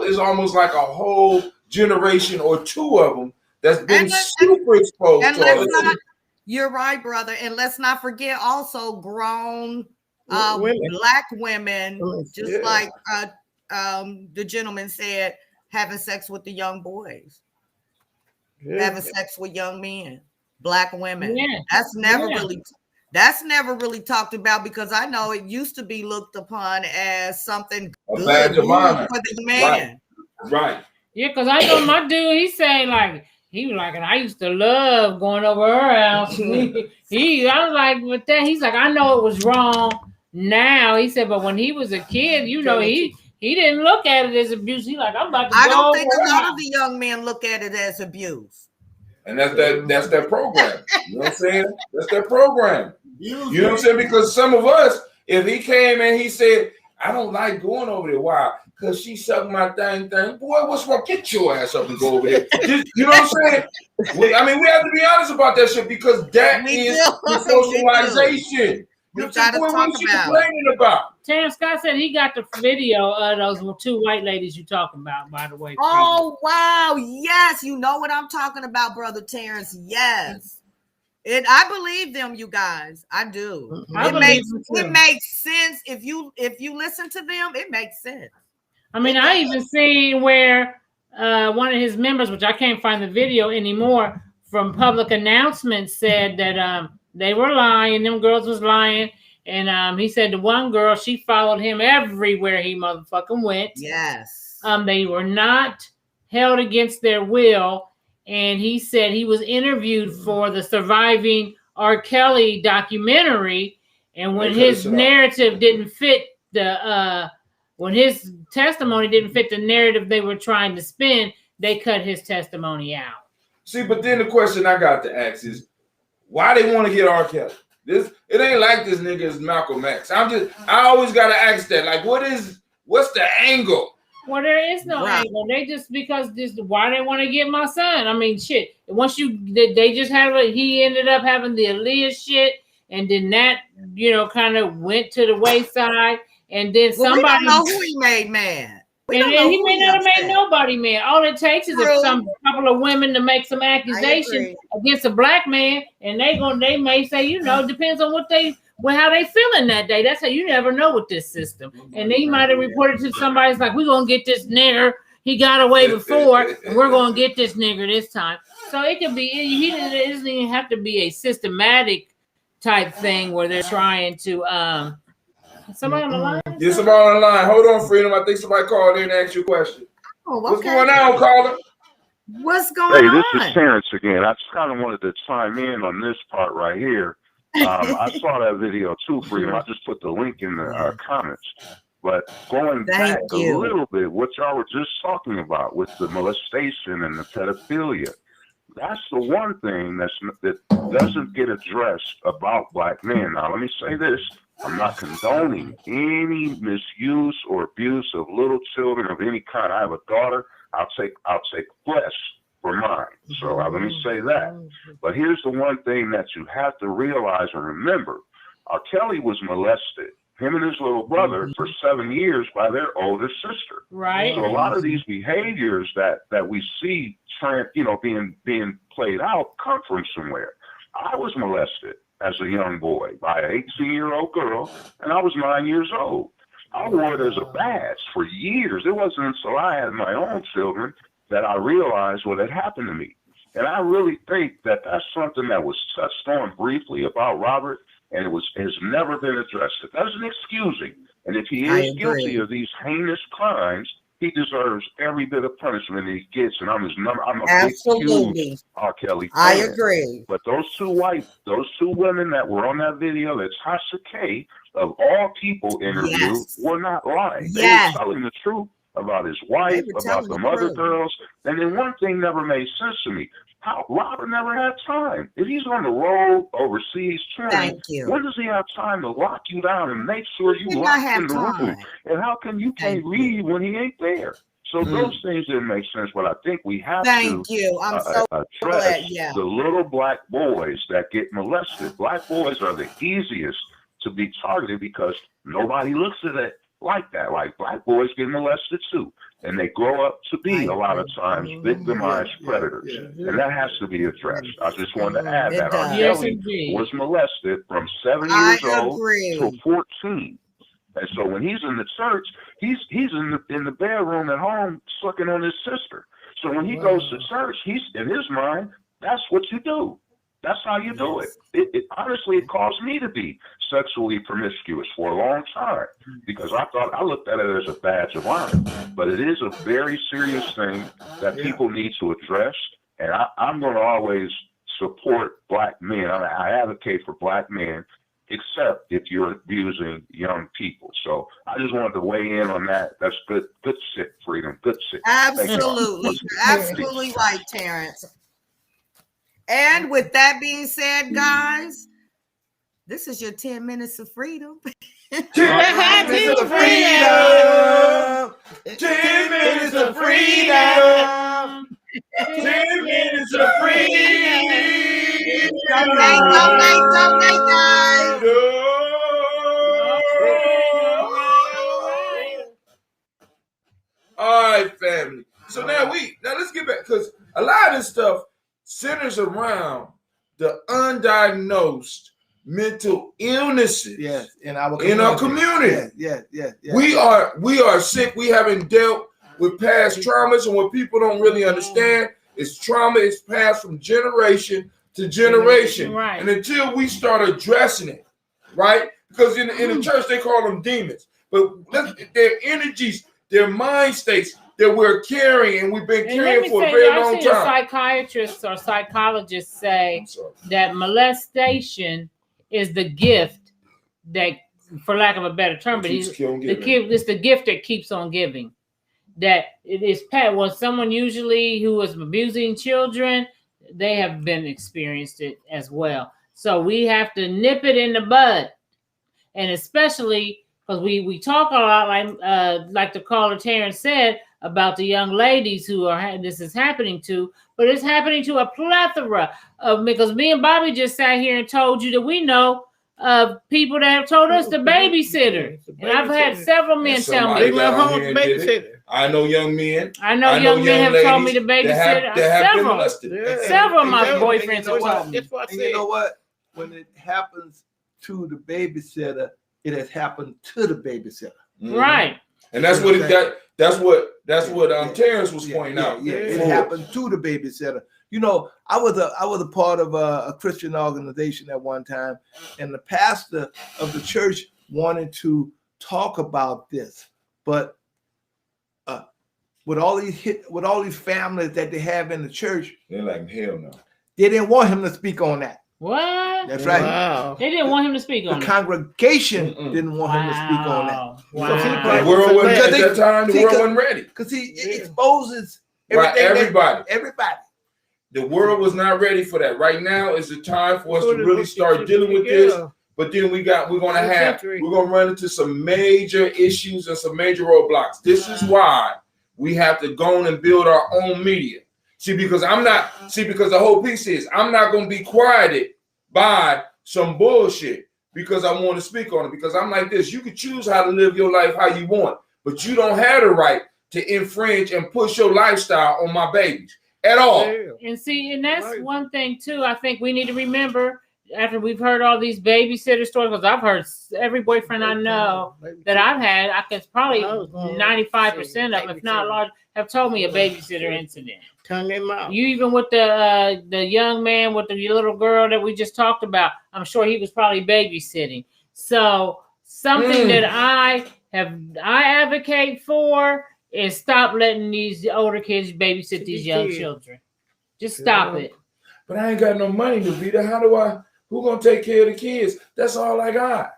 it's almost like a whole generation or two of them that's been super exposed to all this. You're right, brother. And let's not forget also grown black women, just like the gentleman said, having sex with the young boys, having sex with young men, black women. Yeah. That's never really talked about, because I know it used to be looked upon as something good for the man. Right. Yeah, because I know my dude, he was like, and I used to love going over her house. I was like, with that, he's like, I know it was wrong now. He said, but when he was a kid, you know, he didn't look at it as abuse. He like, I'm about to I don't think a lot of the young men look at it as abuse. And that's their program. You know what I'm saying? That's their program. You know what I'm saying? Because some of us, if he came and he said, I don't like going over there. Why? Because she sucked my thing. Boy, what's wrong? Get your ass up and go over there. You know what I'm saying? We have to be honest about that shit, because that is the socialization. You gotta talk about. Terrence Scott said he got the video of those 2 white ladies you talking about, by the way. Oh, wow. Yes. You know what I'm talking about, Brother Terrence. Yes. I believe them, you guys. I do. It makes sense. If you listen to them, it makes sense. I mean, I even seen where one of his members, which I can't find the video anymore, from public announcements said that they were lying. Them girls was lying. And he said the one girl, she followed him everywhere he motherfucking went. Yes. They were not held against their will. And he said he was interviewed for the Surviving R. Kelly documentary. And when his narrative didn't fit when his testimony didn't fit the narrative they were trying to spin, they cut his testimony out. See, but then the question I got to ask is, why they want to get R. Kelly? It ain't like this nigga is Malcolm X. I always gotta ask that. Like, what's the angle? Well, there is no angle. They just why they want to get my son. I mean, shit. Once they just he ended up having the Aaliyah shit, and then that kind of went to the wayside, and then somebody. We don't know who he made mad. And he may not have made nobody mad. All it takes is some couple of women to make some accusations against a black man, and they may say, depends on how they feeling that day. That's how you never know with this system. And they might have reported to somebody, it's like, we're gonna get this nigger. He got away before, and we're gonna get this nigger this time. So it could be. It doesn't even have to be a systematic type thing where they're trying to. Somebody on the line? Yeah, somebody on the line. Hold on, Freedom. I think somebody called in and asked you a question. Oh, okay. What's going on, caller? What's going on? Hey, this is Terrence again. I just kind of wanted to chime in on this part right here. I saw that video too, Freedom. I just put the link in the comments. But going back a little bit, what y'all were just talking about with the molestation and the pedophilia, that's the one thing that doesn't get addressed about black men. Now, let me say this. I'm not condoning any misuse or abuse of little children of any kind. I have a daughter. I'll take flesh for mine. So let me say that. But here's the one thing that you have to realize and remember. R. Kelly was molested, him and his little brother, for 7 years by their older sister. Right. So a lot of these behaviors that we see being played out come from somewhere. I was molested as a young boy by an 18-year-old girl, and I was 9 years old. I wore it as a badge for years. It wasn't until I had my own children that I realized what had happened to me. And I really think that that's something that was touched on briefly about Robert, and has never been addressed. It doesn't excuse him. And if he is guilty of these heinous crimes, he deserves every bit of punishment he gets, and I'm a Absolutely. big, huge R. Kelly fan. I agree. But those two women that were on that video that Tasha K, of all people, interviewed were not lying. Yes. They were telling the truth about his wife, about the other girls. And then one thing never made sense to me. How Robert never had time. If he's on the road overseas touring, when does he have time to lock you down and make sure you locked in the room? And how can you can't leave when he ain't there? So those things didn't make sense, but I think we have to I'm so address the little black boys that get molested. Black boys are the easiest to be targeted because nobody looks at it like that. Like black boys get molested too. And they grow up to be a lot of times victimized predators. And that has to be addressed. I just wanted to add that. R. Kelly was molested from 7 years old to 14. And so when he's in the church, he's in the bedroom at home sucking on his sister. So when he goes to church, he's in his mind, that's what you do. That's how you do it. Honestly, it caused me to be sexually promiscuous for a long time because I looked at it as a badge of honor. But it is a very serious thing that people need to address. And I'm going to always support black men. I advocate for black men, except if you're abusing young people. So I just wanted to weigh in on that. That's good shit, Freedom. Good shit. Absolutely. You're absolutely right, Terrence. And with that being said, guys, this is your 10 minutes of freedom. 10 minutes of freedom. 10 minutes of freedom. 10 minutes of freedom. Donate, guys. All right, family. So now let's get back because a lot of this stuff centers around the undiagnosed mental illnesses in our community. Yes. We are sick. We haven't dealt with past traumas, and what people don't really understand is trauma is passed from generation to generation. Right. And until we start addressing it, right? Because in the church they call them demons, but their energies, their mind states that we're carrying, and we've been carrying for a very long time. Psychiatrists or psychologists say that molestation is the gift that, for lack of a better term, but it's the gift that keeps on giving. That it is when someone usually who is abusing children, they have been experienced it as well. So we have to nip it in the bud, and especially because we talk a lot, like the caller Terrence said, about the young ladies who this is happening to, but it's happening to a plethora of, because me and Bobby just sat here and told you that we know of people that have told us the babysitter. And I've had several men tell me. I know young men. I know young men have told me the babysitter. Several of my boyfriends have told me. And you know what? When it happens to the babysitter, it has happened to the babysitter. Right. And that's what it got. That's what Terrence was pointing out. Yeah, it happened to the babysitter. You know, I was a part of a Christian organization at one time, and the pastor of the church wanted to talk about this, but with all these families that they have in the church, they're like, hell no. They didn't want him to speak on that. What? That's right. Wow. They didn't want him to speak on it. The congregation didn't want him to speak on that. Wow. The world wasn't at that time. The world wasn't ready. Because it exposes everybody. The world was not ready for that. Right now is the time for us to really start dealing with this. But then we're gonna run into some major issues and some major roadblocks. This is why we have to go on and build our own media. Because the whole piece is I'm not going to be quieted by some bullshit because I want to speak on it. Because I'm like this, you can choose how to live your life how you want, but you don't have the right to infringe and push your lifestyle on my babies at all. And that's one thing too. I think we need to remember after we've heard all these babysitter stories, because I've heard every boyfriend I know that I've had, I can probably 95% of them, if not large, have told me a babysitter incident. Turn them out. You even with the young man with the little girl that we just talked about, I'm sure he was probably babysitting. So something that I advocate for and stop letting these older kids babysit these young children. Just stop it. But I ain't got no money, Navita. Who gonna take care of the kids? That's all I got.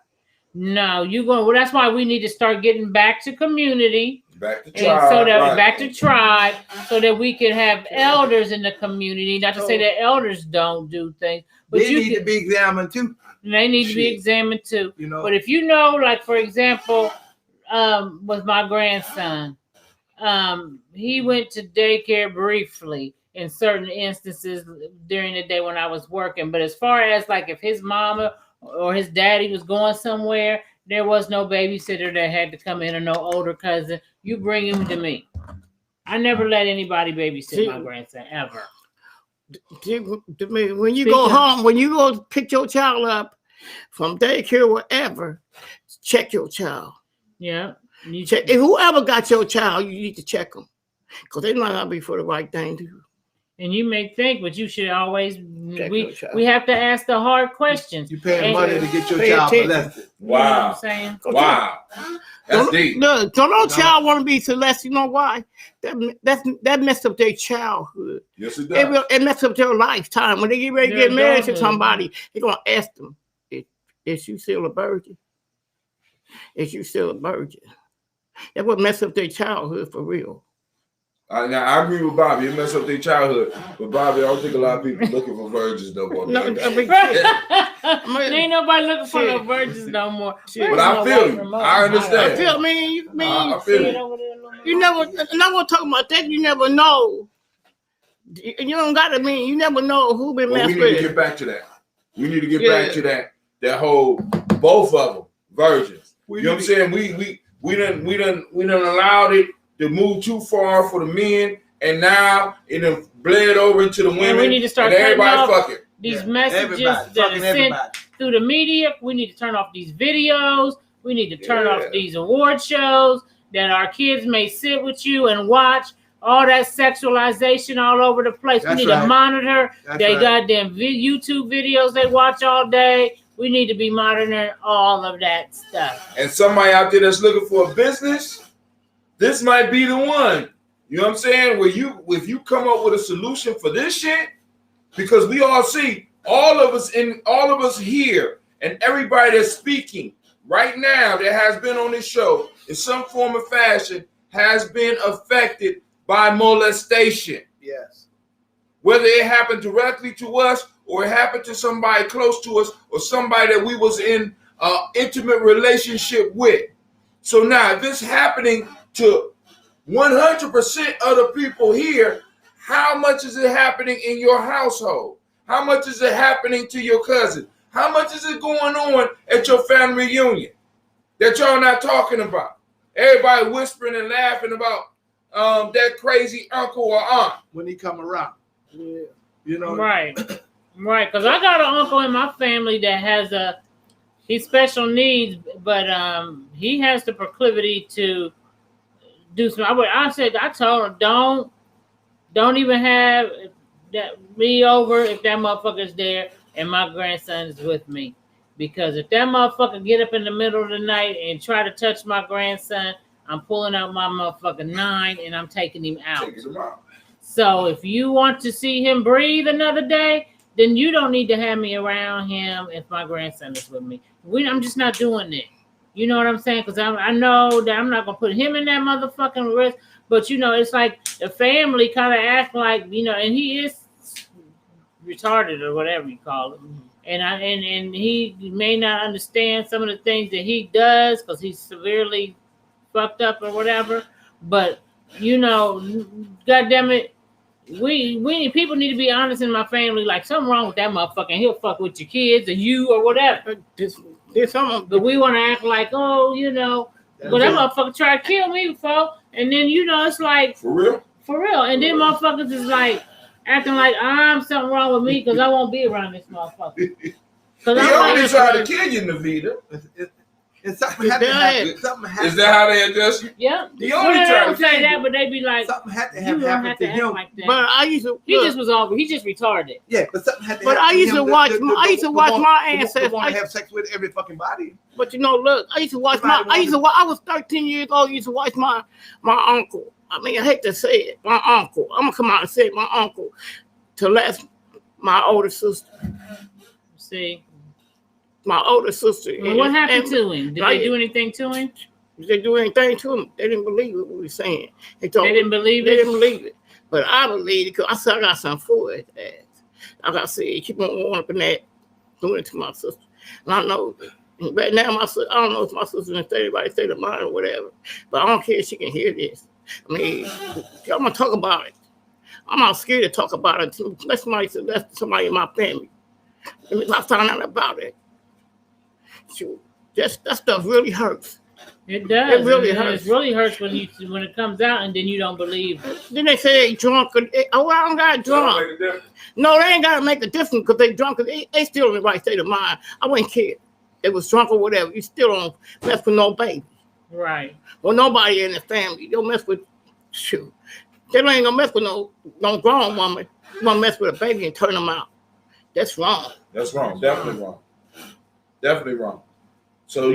No, well, that's why we need to start getting back to community. Back to tribe. So that back to tribe, so that we can have elders in the community. Not to say that elders don't do things, but they need to be examined too. They need to be examined too. You know. But if you know, like for example, with my grandson, he went to daycare briefly in certain instances during the day when I was working. But as far as like if his mama or his daddy was going somewhere, there was no babysitter that had to come in or no older cousin. You bring him to me. I never let anybody babysit my grandson ever. When you go home, when you go pick your child up from daycare, wherever, check your child. Yeah. You check. If whoever got your child, you need to check them because they might not be for the right thing to do. And you may think, but you should always we have to ask the hard questions. You paying money to get your child molested. Wow. You know what I'm saying? Wow. That's deep. Don't no child want to be molested. You know why? That messed up their childhood. Yes, it does. It messed up their lifetime. When they get ready to get married to somebody, they're gonna ask them, "Is you still a virgin? Is you still a virgin?" That would mess up their childhood for real. Now I agree with Bobby. It messed up their childhood, but Bobby, I don't think a lot of people looking for virgins no more. No, ain't nobody looking for no virgins no more. But I feel you. I understand. I feel. I feel you never. And I'm gonna talk about that. You never know. You don't gotta mean. You never know who been messed with. We need to get back to that. We need to get back to that. That whole both of them virgins. You know what I'm saying? We done allowed it to move too far for the men, and now it done bled over into the women. And we need to start cutting off these messages that are sent through the media. We need to turn off these videos. We need to turn off these award shows that our kids may sit with you and watch. All that sexualization all over the place. We need to monitor their goddamn YouTube videos they watch all day. We need to be monitoring all of that stuff. And somebody out there that's looking for a business, this might be the one. You know what I'm saying? If you come up with a solution for this shit, because we all see all of us here, and everybody that's speaking right now that has been on this show in some form or fashion has been affected by molestation. Yes. Whether it happened directly to us or it happened to somebody close to us or somebody that we was in an intimate relationship with. So now if it's happening to 100% of the people here, how much is it happening in your household? How much is it happening to your cousin? How much is it going on at your family reunion that y'all not talking about? Everybody whispering and laughing about that crazy uncle or aunt when he come around. Yeah. You know, right, because I got an uncle in my family that has he's special needs, but he has the proclivity to do some. I told him don't even have me over if that motherfucker's there and my grandson is with me, because if that motherfucker get up in the middle of the night and try to touch my grandson, I'm pulling out my motherfucking 9 and I'm taking him out. So if you want to see him breathe another day, then you don't need to have me around him if my grandson is with me. I'm just not doing it. You know what I'm saying? Because I know that I'm not going to put him in that motherfucking risk. But, it's like the family kind of act like, and he is retarded or whatever you call it. And he may not understand some of the things that he does because he's severely fucked up or whatever. But, goddamn it, we people need to be honest in my family. Like, something wrong with that motherfucker. He'll fuck with your kids or you or whatever. There's something. But we want to act like, but that motherfucker tried to kill me before. And then, it's like. For real? For real. And then motherfuckers is like acting like I'm something wrong with me because I won't be around this motherfucker. He only tried to kill you, Navita. And something had to happen. Is that how they address it? Yeah. The only time say that, but they be like, something had to have happened to him. Like that. But I used to. He just was over. He just retarded. Yeah, but something had to. But happen I used to watch. I used to watch my ancestors. Want to have sex with every fucking body. But you know, look, I used to watch my. I was 13 years old. I used to watch my uncle. I mean, I hate to say it, my uncle. I'm gonna come out and say it, my uncle, to last my older sister. See. My older sister. Well, what happened to him? Did they do anything to him? Did they do anything to him? They didn't believe what we were saying. They didn't believe it? They didn't believe it. But I believe it because I said I got something for his ass. Like I said, keep on going up in that, doing it to my sister. And I know, right now, my sister, I don't know if my sister's in everybody's state of mind or whatever, but I don't care if she can hear this. I mean, I'm going to talk about it. I'm not scared to talk about it. Let somebody say that's somebody in my family. I found out about it. Shoot, that stuff really hurts. It does. It really hurts. It really hurts when it comes out and then you don't believe it. Then they say they drunk. I don't got drunk. No, they ain't got to make a difference because they drunk. They still in the right state of mind. I wouldn't care. They was drunk or whatever. You still don't mess with no baby. Right. Well, nobody in the family. You don't mess with, shoot. They ain't gonna mess with no grown woman. You want to mess with a baby and turn them out. That's wrong. That's wrong. Definitely wrong. Definitely wrong. So,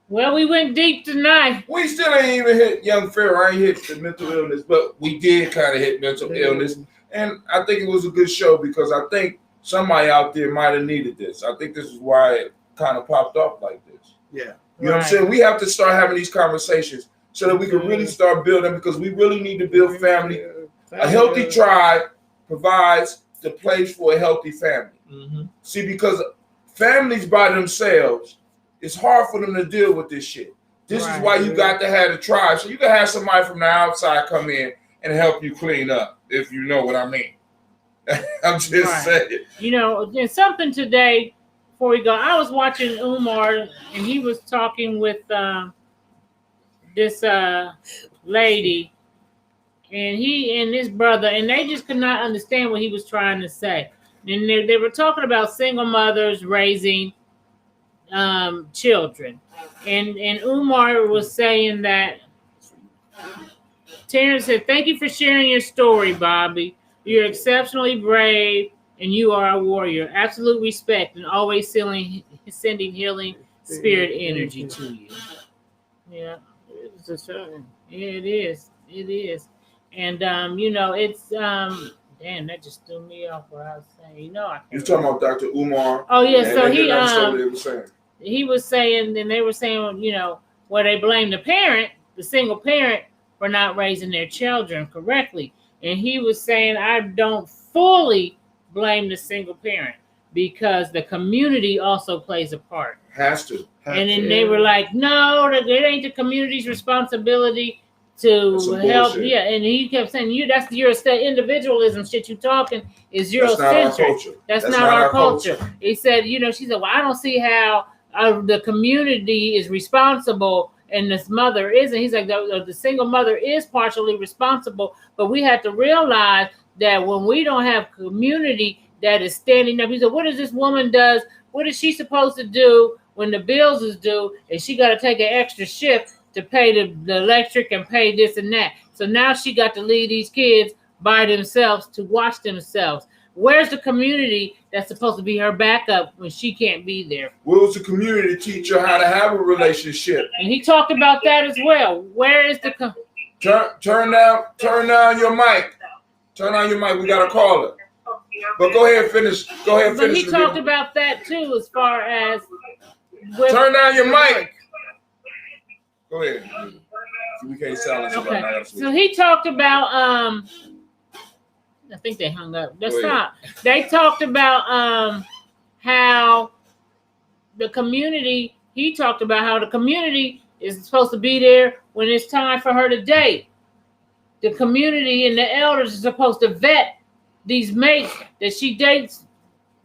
well, we went deep tonight. We still ain't even hit young Pharaoh. I ain't hit the mental illness, but we did kind of hit mental illness. And I think it was a good show because I think somebody out there might have needed this. I think this is why it kind of popped up like this. Yeah. You know what I'm saying? We have to start having these conversations so that we can really start building because we really need to build family. A healthy tribe provides the place for a healthy family. Mm-hmm. See, because families by themselves, it's hard for them to deal with this shit. This is why you got to have a tribe. So you can have somebody from the outside come in and help you clean up, if you know what I mean. I'm just saying. There's something today before we go. I was watching Umar and he was talking with this lady and he and his brother, and they just could not understand what he was trying to say. And they were talking about single mothers raising children. And Umar was saying that Terrence said, "Thank you for sharing your story, Bobby. You're exceptionally brave and you are a warrior. Absolute respect and always sending healing spirit energy to you." Yeah. It's a it is. It is. And it's damn, that just threw me off what I was saying. You're talking about Dr. Umar. Oh yeah, so he was saying, and they were saying, where they blame the single parent, for not raising their children correctly. And he was saying, I don't fully blame the single parent because the community also plays a part. Has to. And then they were like, no, it ain't the community's responsibility to help. Bullshit. Yeah, and he kept saying, that's your individualism shit you talking is Eurocentric. That's not our culture. He said, she said, well, I don't see how the community is responsible and this mother isn't. He's like, the single mother is partially responsible, but we have to realize that when we don't have community that is standing up, he said, what is this woman does? What is she supposed to do when the bills is due and she got to take an extra shift to pay the electric and pay this and that? So now she got to leave these kids by themselves to watch themselves. Where's the community that's supposed to be her backup when she can't be there? Where was the community to teach her how to have a relationship? And he talked about that as well. Where is the turn down your mic. Turn on your mic. We got a caller. But go ahead and finish. But he talked about that too, as far as turn down your mic. Go ahead. We can't silence you right now. So he talked about I think they hung up. That's not. They talked about how the community. He talked about how the community is supposed to be there when it's time for her to date. The community and the elders are supposed to vet these mates that she dates.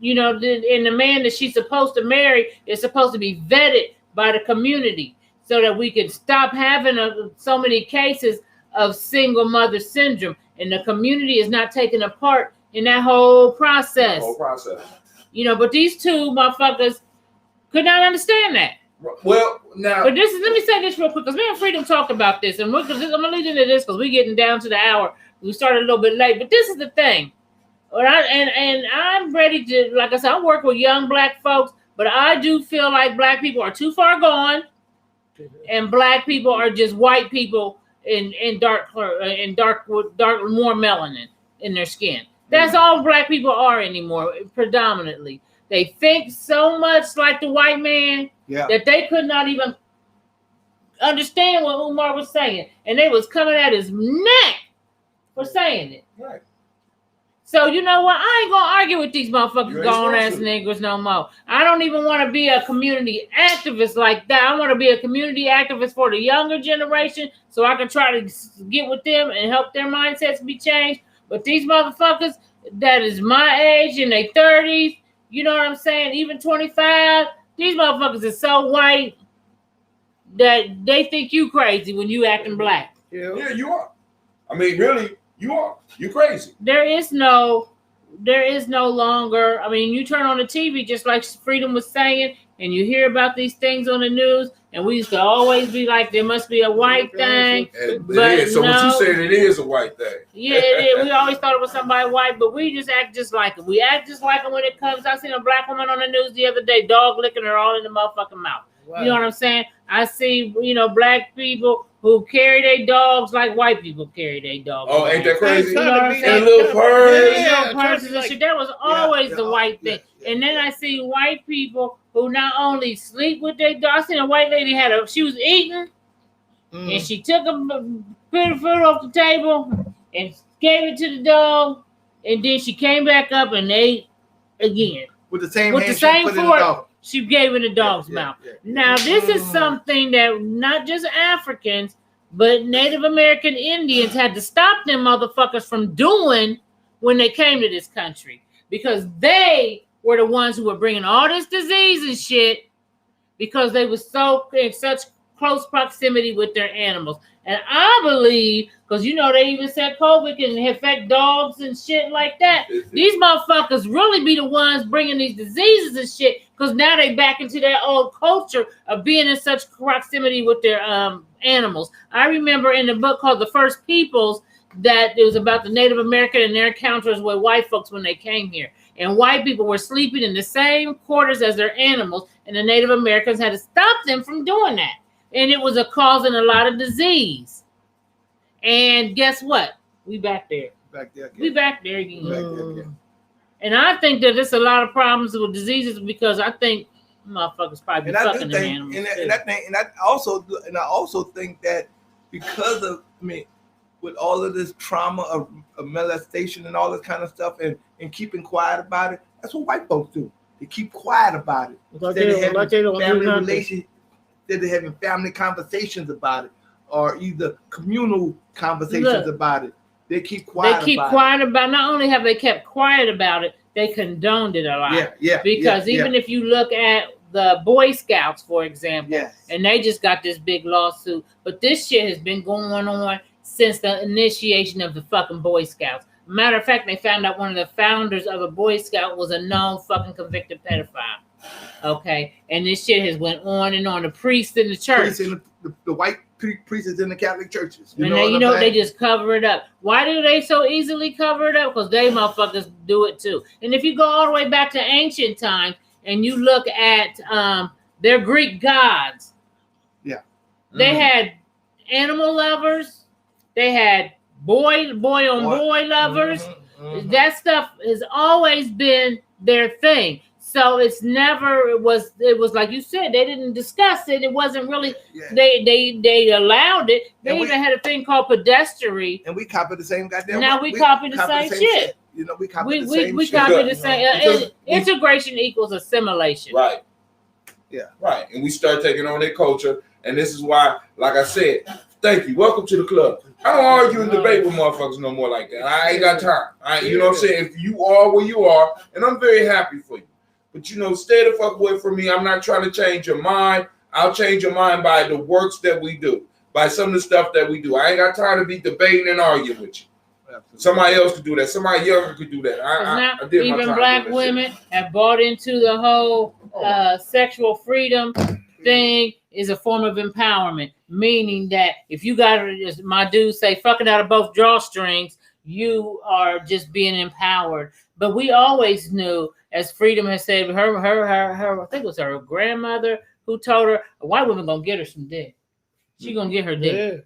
And the man that she's supposed to marry is supposed to be vetted by the community so that we can stop having so many cases of single mother syndrome. And the community is not taking a part in that whole process. But these two motherfuckers Could not understand that. Well, now, but let me say this real quick, because me and Freedom talk about this, and I'm gonna lead into this because we're getting down to the hour. We started a little bit late, but this is the thing. And I'm ready to, like I said, I work with young black folks, but I do feel like black people are too far gone, and black people are just white people in dark more melanin in their skin. That's all black people are anymore, predominantly. They think so much like the white man that they could not even understand what Umar was saying. And they was coming at his neck for saying it. Right. So you know what? I ain't gonna argue with these motherfuckers gone ass niggas no more. I don't even want to be a community activist like that. I want to be a community activist for the younger generation so I can try to get with them and help their mindsets be changed. But these motherfuckers that is my age in their 30s, you know what I'm saying? Even 25, these motherfuckers are so white that they think you crazy when you acting black. Yeah, you are. I mean, really, you are. You crazy. There is no longer. I mean, you turn on the TV, just like Freedom was saying, and you hear about these things on the news, and we used to always be like, there must be a white thing. But so what you said, it is a white thing. Yeah, it is. We always thought it was somebody white, but we just act just like it. We act just like it when it comes. I seen a black woman on the news the other day, dog licking her all in the motherfucking mouth. Wow. You know what I'm saying? I see, black people who carry their dogs like white people carry their dogs. Oh, ain't that crazy? You know what I'm saying? And little purrs. Yeah, purses and shit. That was always the white thing. And then I see white people who not only sleep with their dogs. I seen a white lady she was eating, and she took a bit of food off the table and gave it to the dog, and then she came back up and ate again. With the same fork. She gave it in the dog's mouth. Now, this is something that not just Africans, but Native American Indians had to stop them motherfuckers from doing when they came to this country. Because they were the ones who were bringing all this disease and shit because they were so in such close proximity with their animals. And I believe, because they even said COVID can affect dogs and shit like that. These motherfuckers really be the ones bringing these diseases and shit, because now they back into their old culture of being in such proximity with their animals. I remember in the book called The First Peoples that it was about the Native American and their encounters with white folks when they came here. And white people were sleeping in the same quarters as their animals, and the Native Americans had to stop them from doing that. And it was causing a lot of disease. And guess what? We back there. We back there again. And I think that there's a lot of problems with diseases because I think motherfuckers probably fucking the animals. And I also think that because of with all of this trauma of molestation and all this kind of stuff and keeping quiet about it, that's what white folks do. They keep quiet about it. They're having family conversations about it, or either communal conversations about it. They keep quiet. Not only have they kept quiet about it, they condoned it a lot. Because even if you look at the Boy Scouts, for example, and they just got this big lawsuit, but this shit has been going on since the initiation of the fucking Boy Scouts. Matter of fact, they found out one of the founders of a Boy Scout was a known fucking convicted pedophile. Okay, and this shit has went on and on. The priests in the church, the white priests in the Catholic churches, they just cover it up. Why do they so easily cover it up? Because they motherfuckers do it too. And if you go all the way back to ancient times and you look at their Greek gods, they had animal lovers, they had boy on boy lovers. That stuff has always been their thing. So it was like you said, they didn't discuss it. It wasn't really, they allowed it. They even had a thing called pedestry. And we copied the same goddamn. Now we copy the same shit. We copy the same shit. We copy the same. Integration equals assimilation. Right. Yeah. Right. And we start taking on their culture. And this is why, like I said, thank you. Welcome to the club. I don't argue and debate with motherfuckers no more like that. I ain't got time. You know what I'm saying? If you are where you are, and I'm very happy for you. But stay the fuck away from me. I'm not trying to change your mind. I'll change your mind by the works that we do, by some of the stuff that we do. I ain't got time to be debating and arguing with you. Absolutely. Somebody else could do that. Somebody younger could do that. I did even black women have bought into the whole sexual freedom thing is a form of empowerment, meaning that if you got, as my dude say, fucking out of both drawstrings, you are just being empowered. But we always knew, as Freedom has said, her I think it was her grandmother who told her, a white woman gonna get her some dick. She gonna get her dick.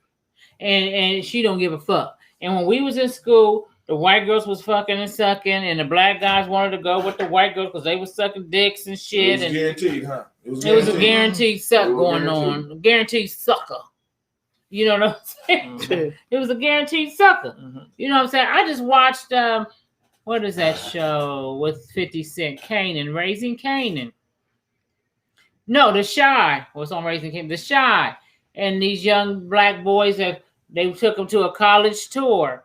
Yeah. And she don't give a fuck. And when we was in school, the white girls was fucking and sucking, and the black guys wanted to go with the white girls because they was sucking dicks and shit. It was guaranteed, huh? It was a guaranteed suck going on. A guaranteed sucker. You know what I'm saying? Mm-hmm. It was a guaranteed sucker. Mm-hmm. You know what I'm saying? I just watched what is that show with 50 Cent? Canaan, Raising Canaan. No, The Shy was on Raising Canaan. The Shy. And these young black boys, they took them to a college tour.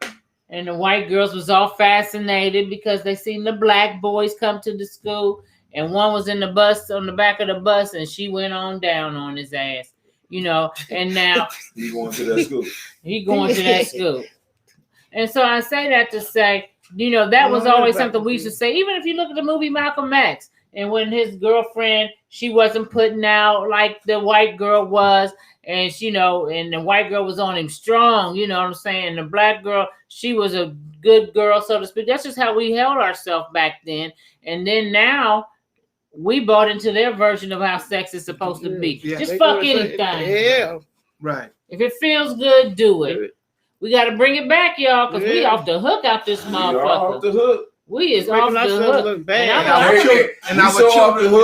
And the white girls was all fascinated because they seen the black boys come to the school. And one was in the bus, on the back of the bus, and she went on down on his ass. You know, and now he going to that school. He going to that school. And so I say that to say, you know, that was always something we used to say. Even if you look at the movie Malcolm X, and when his girlfriend, she wasn't putting out like the white girl was, and you know, and the white girl was on him strong, you know what I'm saying? And the black girl, she was a good girl, so to speak. That's just how we held ourselves back then. And then now we bought into their version of how sex is supposed to be. Yeah, just fuck anything. Yeah. Right. If it feels good, do it. We got to bring it back, y'all, because we off the hook out this motherfucker. Off the hook. We is off the hook. And our children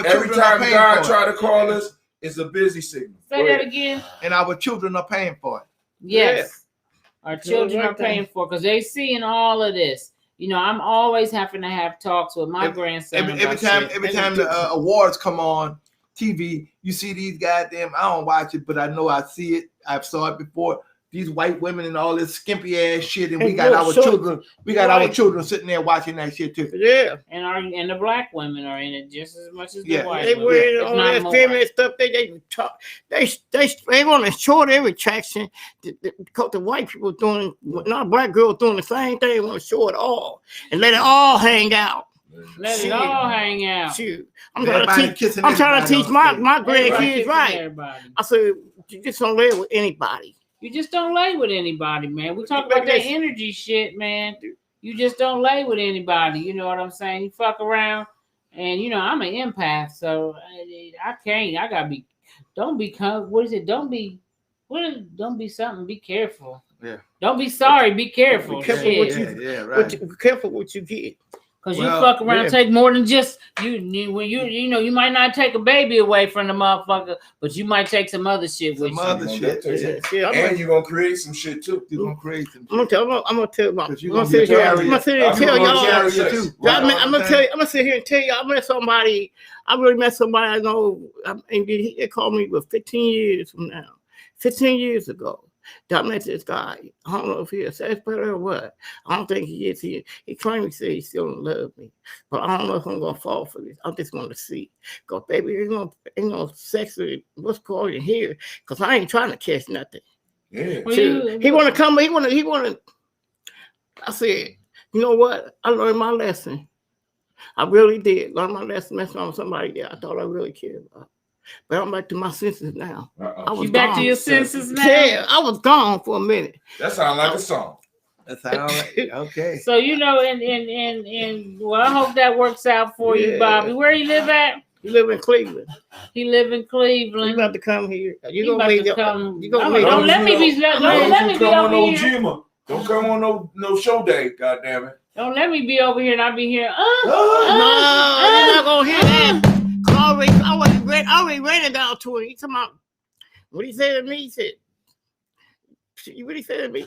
every time God try to call us, it's a busy signal. Say that again. And our children are paying for it. Yes. Our children are paying for it because they seeing all of this. You know, I'm always having to have talks with my grandson. Every time the awards come on TV, you see these goddamn, I don't watch it, but I know I see it. I've saw it before. These white women and all this skimpy ass shit, and we got our children. We got our children sitting there watching that shit too. Yeah, and the black women are in it just as much as the white. They wear all that feminine stuff. They talk. They want to short every traction. Because the white people doing, not black girls doing the same thing. They want to show it all and let it all hang out. Let it all hang out. Shoot. I'm trying to teach my grandkids right. Everybody. I said, you just don't live with anybody. You just don't lay with anybody, man. We talk about that energy shit, man. You just don't lay with anybody. You know what I'm saying? You fuck around, and you know I'm an empath, so I can't. I gotta be. Don't become. What is it? Don't be something. Be careful. Yeah. Don't be sorry. Be careful. Be careful right. Be careful what you get. Because you fuck around, take more than just you know, you might not take a baby away from the motherfucker, but you might take some other shit with you. And you're gonna create some shit too. You're gonna create some shit. I'm gonna sit here and tell y'all. I met somebody. I really met somebody I know, and he called me with 15 years from now. 15 years ago. I met this guy. I don't know if he's a sex predator or what. I don't think he is. He claims he said he still don't love me. But I don't know if I'm going to fall for this. I just want to see. Because, baby, ain't no sex with what's called in here. Because I ain't trying to catch nothing. Yeah. He want to come. He want to. I said, you know what? I learned my lesson. I really did. Learn my lesson messing with somebody that I thought I really cared about. But I'm back to my senses now. You back to your senses now? Yeah, I was gone for a minute. That sounds like a song. That sounds like okay. So you know, and well, I hope that works out for you, Bobby. Where you live at? You live in Cleveland. He live in Cleveland. You about to come here. You gonna come? Don't let me be over here. Don't come on no show day. God damn it. Don't let me be over here and I be here. No, you're not gonna hear that. I already ran it down to him. He talking about what he said to me. He said, what he said to me,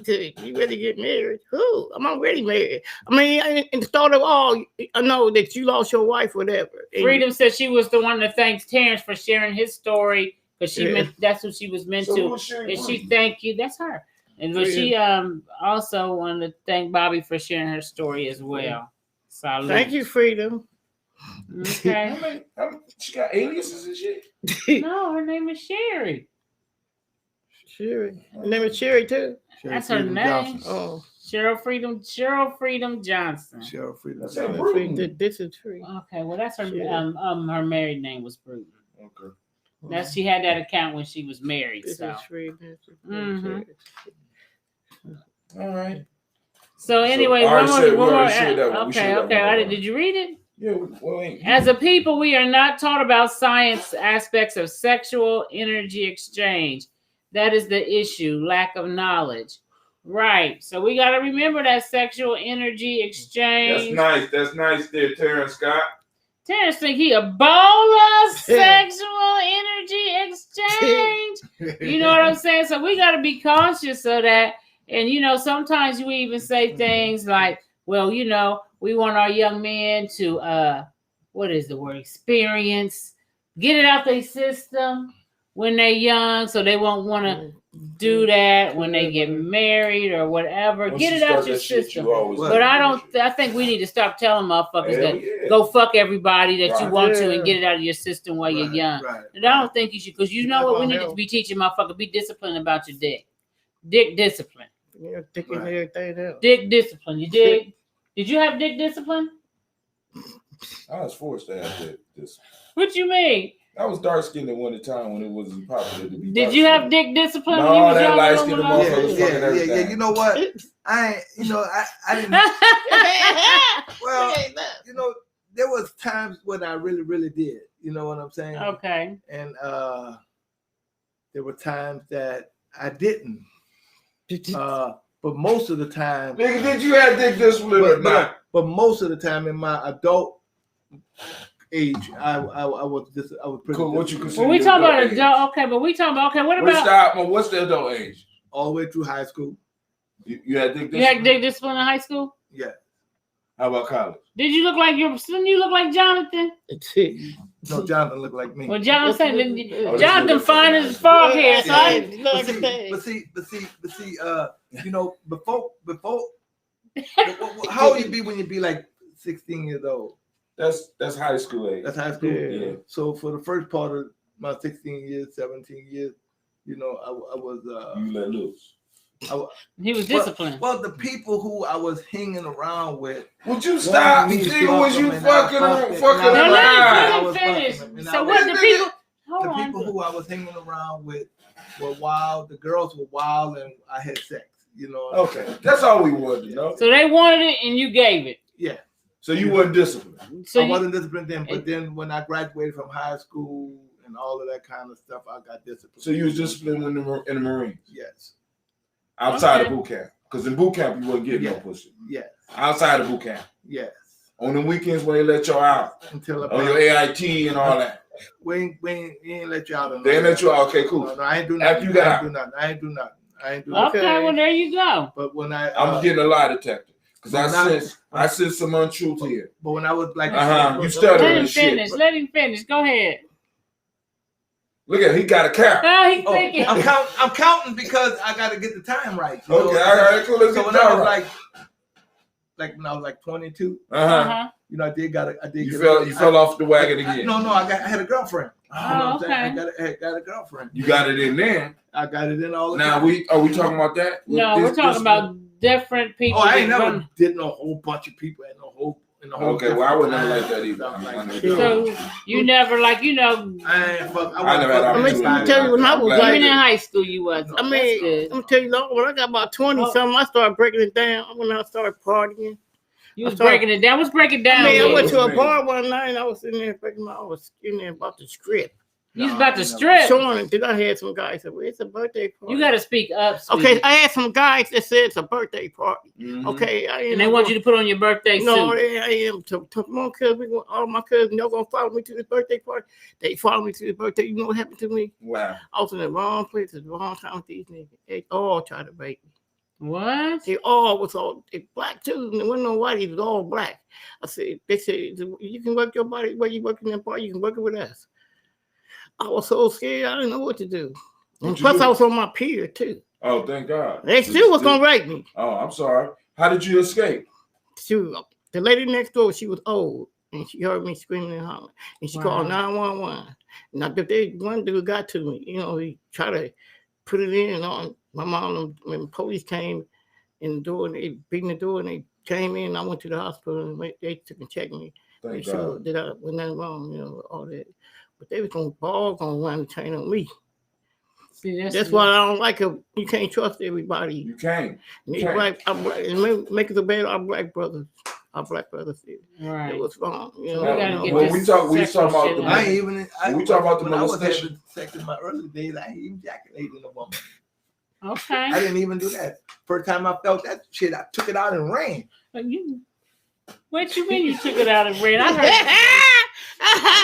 you ready to get married? Who? I'm already married. I mean, in the start of all, I know that you lost your wife, whatever. Freedom said she was the one that thanks Terrence for sharing his story because she meant that's what she was meant to. And she thank you. That's her. And but she also wanted to thank Bobby for sharing her story as well. Salute. Thank you, Freedom. Okay. She got aliases and shit. No, her name is Sherry. Sherry. Her name is Sherry too. That's her name. Oh, Cheryl Freedom Johnson. Cheryl Freedom That's Johnson. This is free. Okay, well that's her her married name was Bruton. Okay. That's she had that account when she was married. This So. is free. All right. So anyway, one more. Okay. Did you read it? Yeah. Well, as a people, we are not taught about science aspects of sexual energy exchange. That is the issue, lack of knowledge. Right. So we got to remember that sexual energy exchange. That's nice there, Terrence Scott. Terrence think he a baller sexual energy exchange. You know what I'm saying? So we got to be conscious of that. And, you know, sometimes we even say things like, well, you know, we want our young men to, experience, get it out their system when they're young so they won't want to do that when they get married or whatever. Once get it out your system. But I think we need to stop telling motherfuckers that go fuck everybody that you want to and get it out of your system while you're young. And I don't think you should, because you know what we need to be teaching motherfuckers, be disciplined about your dick. Dick discipline. Yeah, dick and everything else. Dick discipline. You dig? Did you have dick discipline? I was forced to have dick discipline. What you mean? I was dark skinned at one time when it wasn't popular to be. Did you have dick discipline? No, when you was that young? light skinned motherfucker. Yeah. You know what? I didn't. Well, you know, there was times when I really did. You know what I'm saying? Okay. And there were times that I didn't. But most of the time, nigga, did you have dick discipline or not? But most of the time in my adult age, I was pretty. Cool. What you consider? Well, we talking about adult. Okay, but we talking about What about? What's the adult age? All the way through high school. You had dick discipline. You had dick discipline in high school? Yeah. How about college? Did you look like didn't you look like Jonathan? No, Jonathan looked like me. Well, Jonathan fine as frog hair, son. But see, you know, before how old you be when you be like 16 years old? That's high school age. That's high school. Yeah. So for the first part of my 16 years, 17 years, you know, I was you let loose. He was disciplined. Well, the people who I was hanging around with. Would you stop? Nigga, was you fucking around? Let me finish. So what the people? The people who I was hanging around with were wild. The girls were wild, and I had sex. You know. Okay, that's all we wanted to know. So they wanted it, and you gave it. Yeah. So you wasn't disciplined. I wasn't disciplined then, but then when I graduated from high school and all of that kind of stuff, I got disciplined. So you was disciplined in the Marines? Yes. Outside of boot camp, because in boot camp you wasn't getting no pussy. Yes. Outside of boot camp. Yes. On the weekends when they let you out. Until on your AIT and all that. We ain't let you out. They ain't let you out. Okay, cool. No, I ain't do nothing. After you got out. I ain't do nothing. Okay, well there you go. But when I'm getting a lie detector because I sense some untruth here. But when I was like, you stuttering and shit. Let him finish. Go ahead. Look at he got a count. I'm counting because I got to get the time right. Okay, all right, cool. Let's so get when I was right. like when I was like 22, you know, I did. You fell off the wagon again. No, I had a girlfriend. Okay. I got a girlfriend. You got it in there. I got it in all the time. Now are we talking about that? No, we're talking about different people. Oh, I ain't never did no whole bunch of people and the whole. Okay, well I would never like that either. So you never I never had. Let me tell you when I was like in high school, you was. I mean, let me tell you, when I got about 20 something, I started breaking it down. When I started partying, you was breaking it down. Let's break it down. I mean, I went to a bar one night and I was in there about the script. You was about to strip. Showing it. Then I had some guys say, well, it's a birthday party. You got to speak up. Sweetie. Okay, I had some guys that said it's a birthday party. Mm-hmm. Okay. And they want you to put on your birthday suit. No, I am. Come on, cuz all my cousins, they're going to follow me to this birthday party. They follow me to this birthday. You know what happened to me? Wow. I was in the wrong place at the wrong time with these niggas. They all tried to rape me. What? They all was all black too. And there wasn't no white. It was all black. They said, you can work your body where you work in that bar. You can work it with us. I was so scared. I didn't know what to do. And plus, I was on my peer too. Oh, thank God. They still was gonna rape me. Oh, I'm sorry. How did you escape? The lady next door, she was old, and she heard me screaming and hollering, and she called 911. Now, one dude got to me. You know, he tried to put it in on my mom. When the police came, in the door, and they beating the door, and they came in. I went to the hospital, and they took and checked me. Make sure that I was nothing wrong, all that. But they was gonna run and turn on me. See, that's why I don't like it. You can't trust everybody. You can't. I'm black. And make it a bad. Our black brothers. Right. It was wrong. We talk about the. We talk about the molestation. Sex in my early days, I ain't even ejaculated in a woman. Okay. I didn't even do that. First time I felt that shit, I took it out and ran. What you mean you took it out and ran? I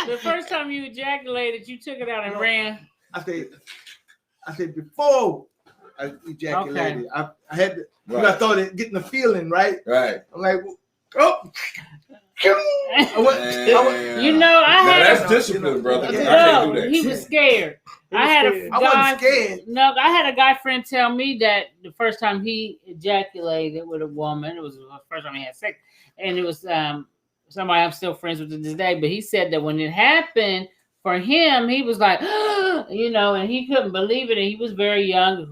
heard the first time you ejaculated, you took it out and ran. I said before I ejaculated, I had to, I started getting the feeling, right? Right. I'm like, oh. That's discipline, brother. I can't do that. He was scared. I had a guy friend tell me that the first time he ejaculated with a woman, it was the first time he had sex, and it was somebody I'm still friends with to this day. But he said that when it happened for him, he was like, and he couldn't believe it. And he was very young.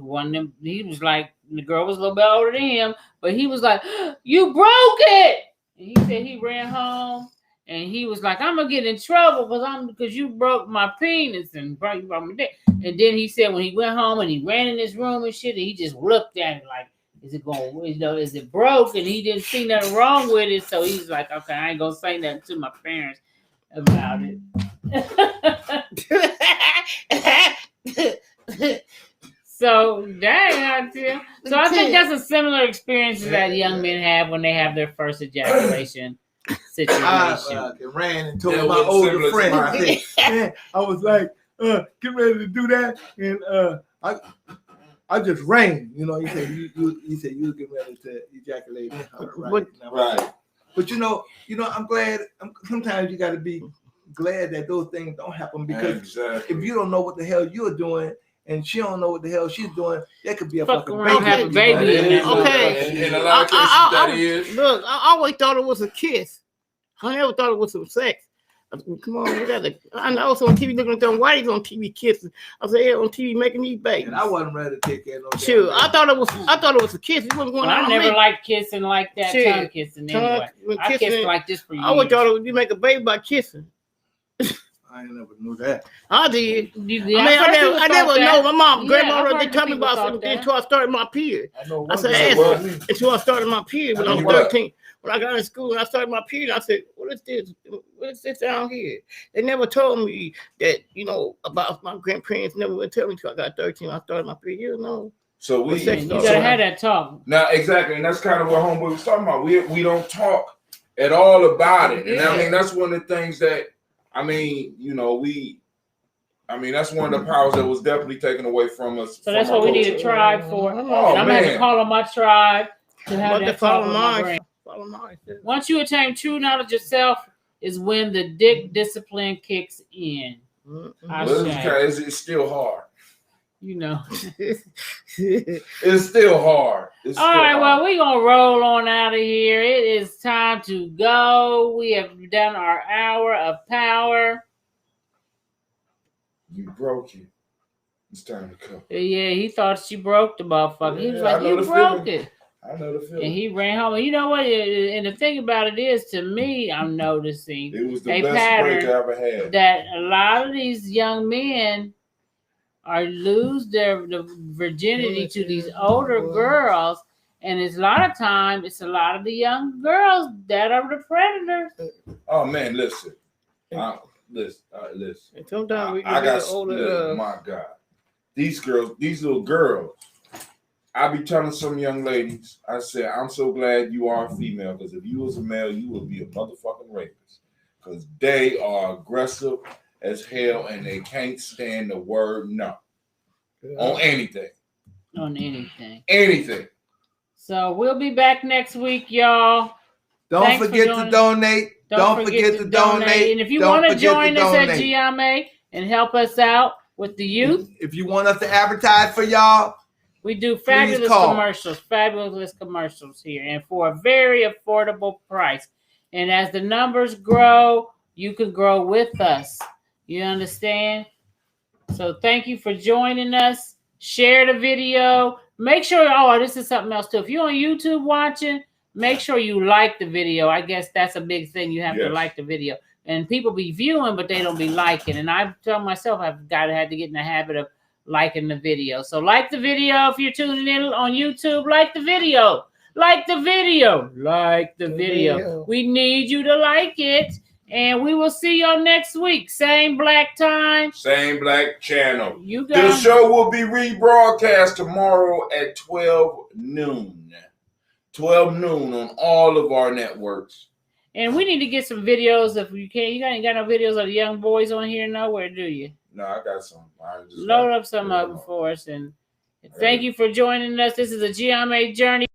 He was like, the girl was a little bit older than him, but he was like, "You broke it." And he said he ran home and he was like, "I'm gonna get in trouble because you broke my penis and broke my dick." And then he said when he went home and he ran in his room and shit, and he just looked at it like, is it broke? And he didn't see nothing wrong with it. So he's like, okay, I ain't gonna say nothing to my parents about it. So dang, so I think that's a similar experience that young men have when they have their first ejaculation situation. I ran and told my older friend. I was like, get ready to do that, and I just ran. He said you get ready to ejaculate. Right. But I'm glad. Sometimes you got to be glad that those things don't happen, because if you don't know what the hell you're doing, and she don't know what the hell she's doing, that could be a fucking baby. Okay. In a lot of cases, that is. Look, I always thought it was a kiss. I never thought it was some sex. I said, come on, I know so on TV looking at them whiteys on TV kissing. I said, on TV making these babies. And I wasn't ready to take care of no. Sure, I thought it was a kiss. It wasn't going on. I never liked kissing like that. Tongue kissing anyway. I kissed like this for years. I always thought you make a baby by kissing. I never knew that. I did. I never know. My mom, grandma, they told me about something until I started my period. I said, until I started my period when I was 13. When I got in school and I started my period, I said, what is this? What is this down here? They never told me that, about my grandparents. Never would tell me until I got 13. I started my period. So you gotta have that talk. Now, exactly, and that's kind of what homeboy was talking about. We don't talk at all about it, and I mean that's one of the things that. That's one of the powers that was definitely taken away from us. So that's what we need a tribe for. I'm going to have to call on my tribe to have that talk with my brain. Once you attain true knowledge of yourself is when the dick discipline kicks in. It's still hard. It's still hard. All right, well, we're going to roll on out of here. It is time to go. We have done our hour of power. You broke it. It's time to go. Yeah, he thought she broke the motherfucker. He was like, you broke it. I know the feeling. And he ran home. And you know what? And the thing about it is, to me, I'm noticing it was the best break I ever had. That a lot of these young men lose their virginity to these older girls, and it's a lot of time it's a lot of the young girls that are the predators. Oh man, listen. Sometimes I got older. My God, these little girls. I be telling some young ladies, I said, I'm so glad you are a female, because if you was a male, you would be a motherfucking rapist, because they are aggressive as hell, and they can't stand the word no on anything. Anything. So we'll be back next week, y'all. Don't forget to donate. Don't forget to donate. And if you want to join us at GMA and help us out with the youth, if you want us to advertise for y'all, we do fabulous commercials here, and for a very affordable price. And as the numbers grow, you can grow with us. You understand? So thank you for joining us. Share the video. Make sure, oh, this is something else too. If you're on YouTube watching, make sure you like the video. I guess that's a big thing. You have to like the video. And people be viewing, but they don't be liking. And I tell myself I've had to get in the habit of liking the video. So like the video if you're tuning in on YouTube. Like the video. Like the video. Like the video. We need you to like it. And we will see y'all next week. Same black time. Same black channel. You guys. The show will be rebroadcast tomorrow at 12 noon. 12 noon on all of our networks. And we need to get some videos if you can. You ain't got no videos of the young boys on here nowhere, do you? No, I got some. Load up some of them for us. And thank you for joining us. This is a GMA Journey.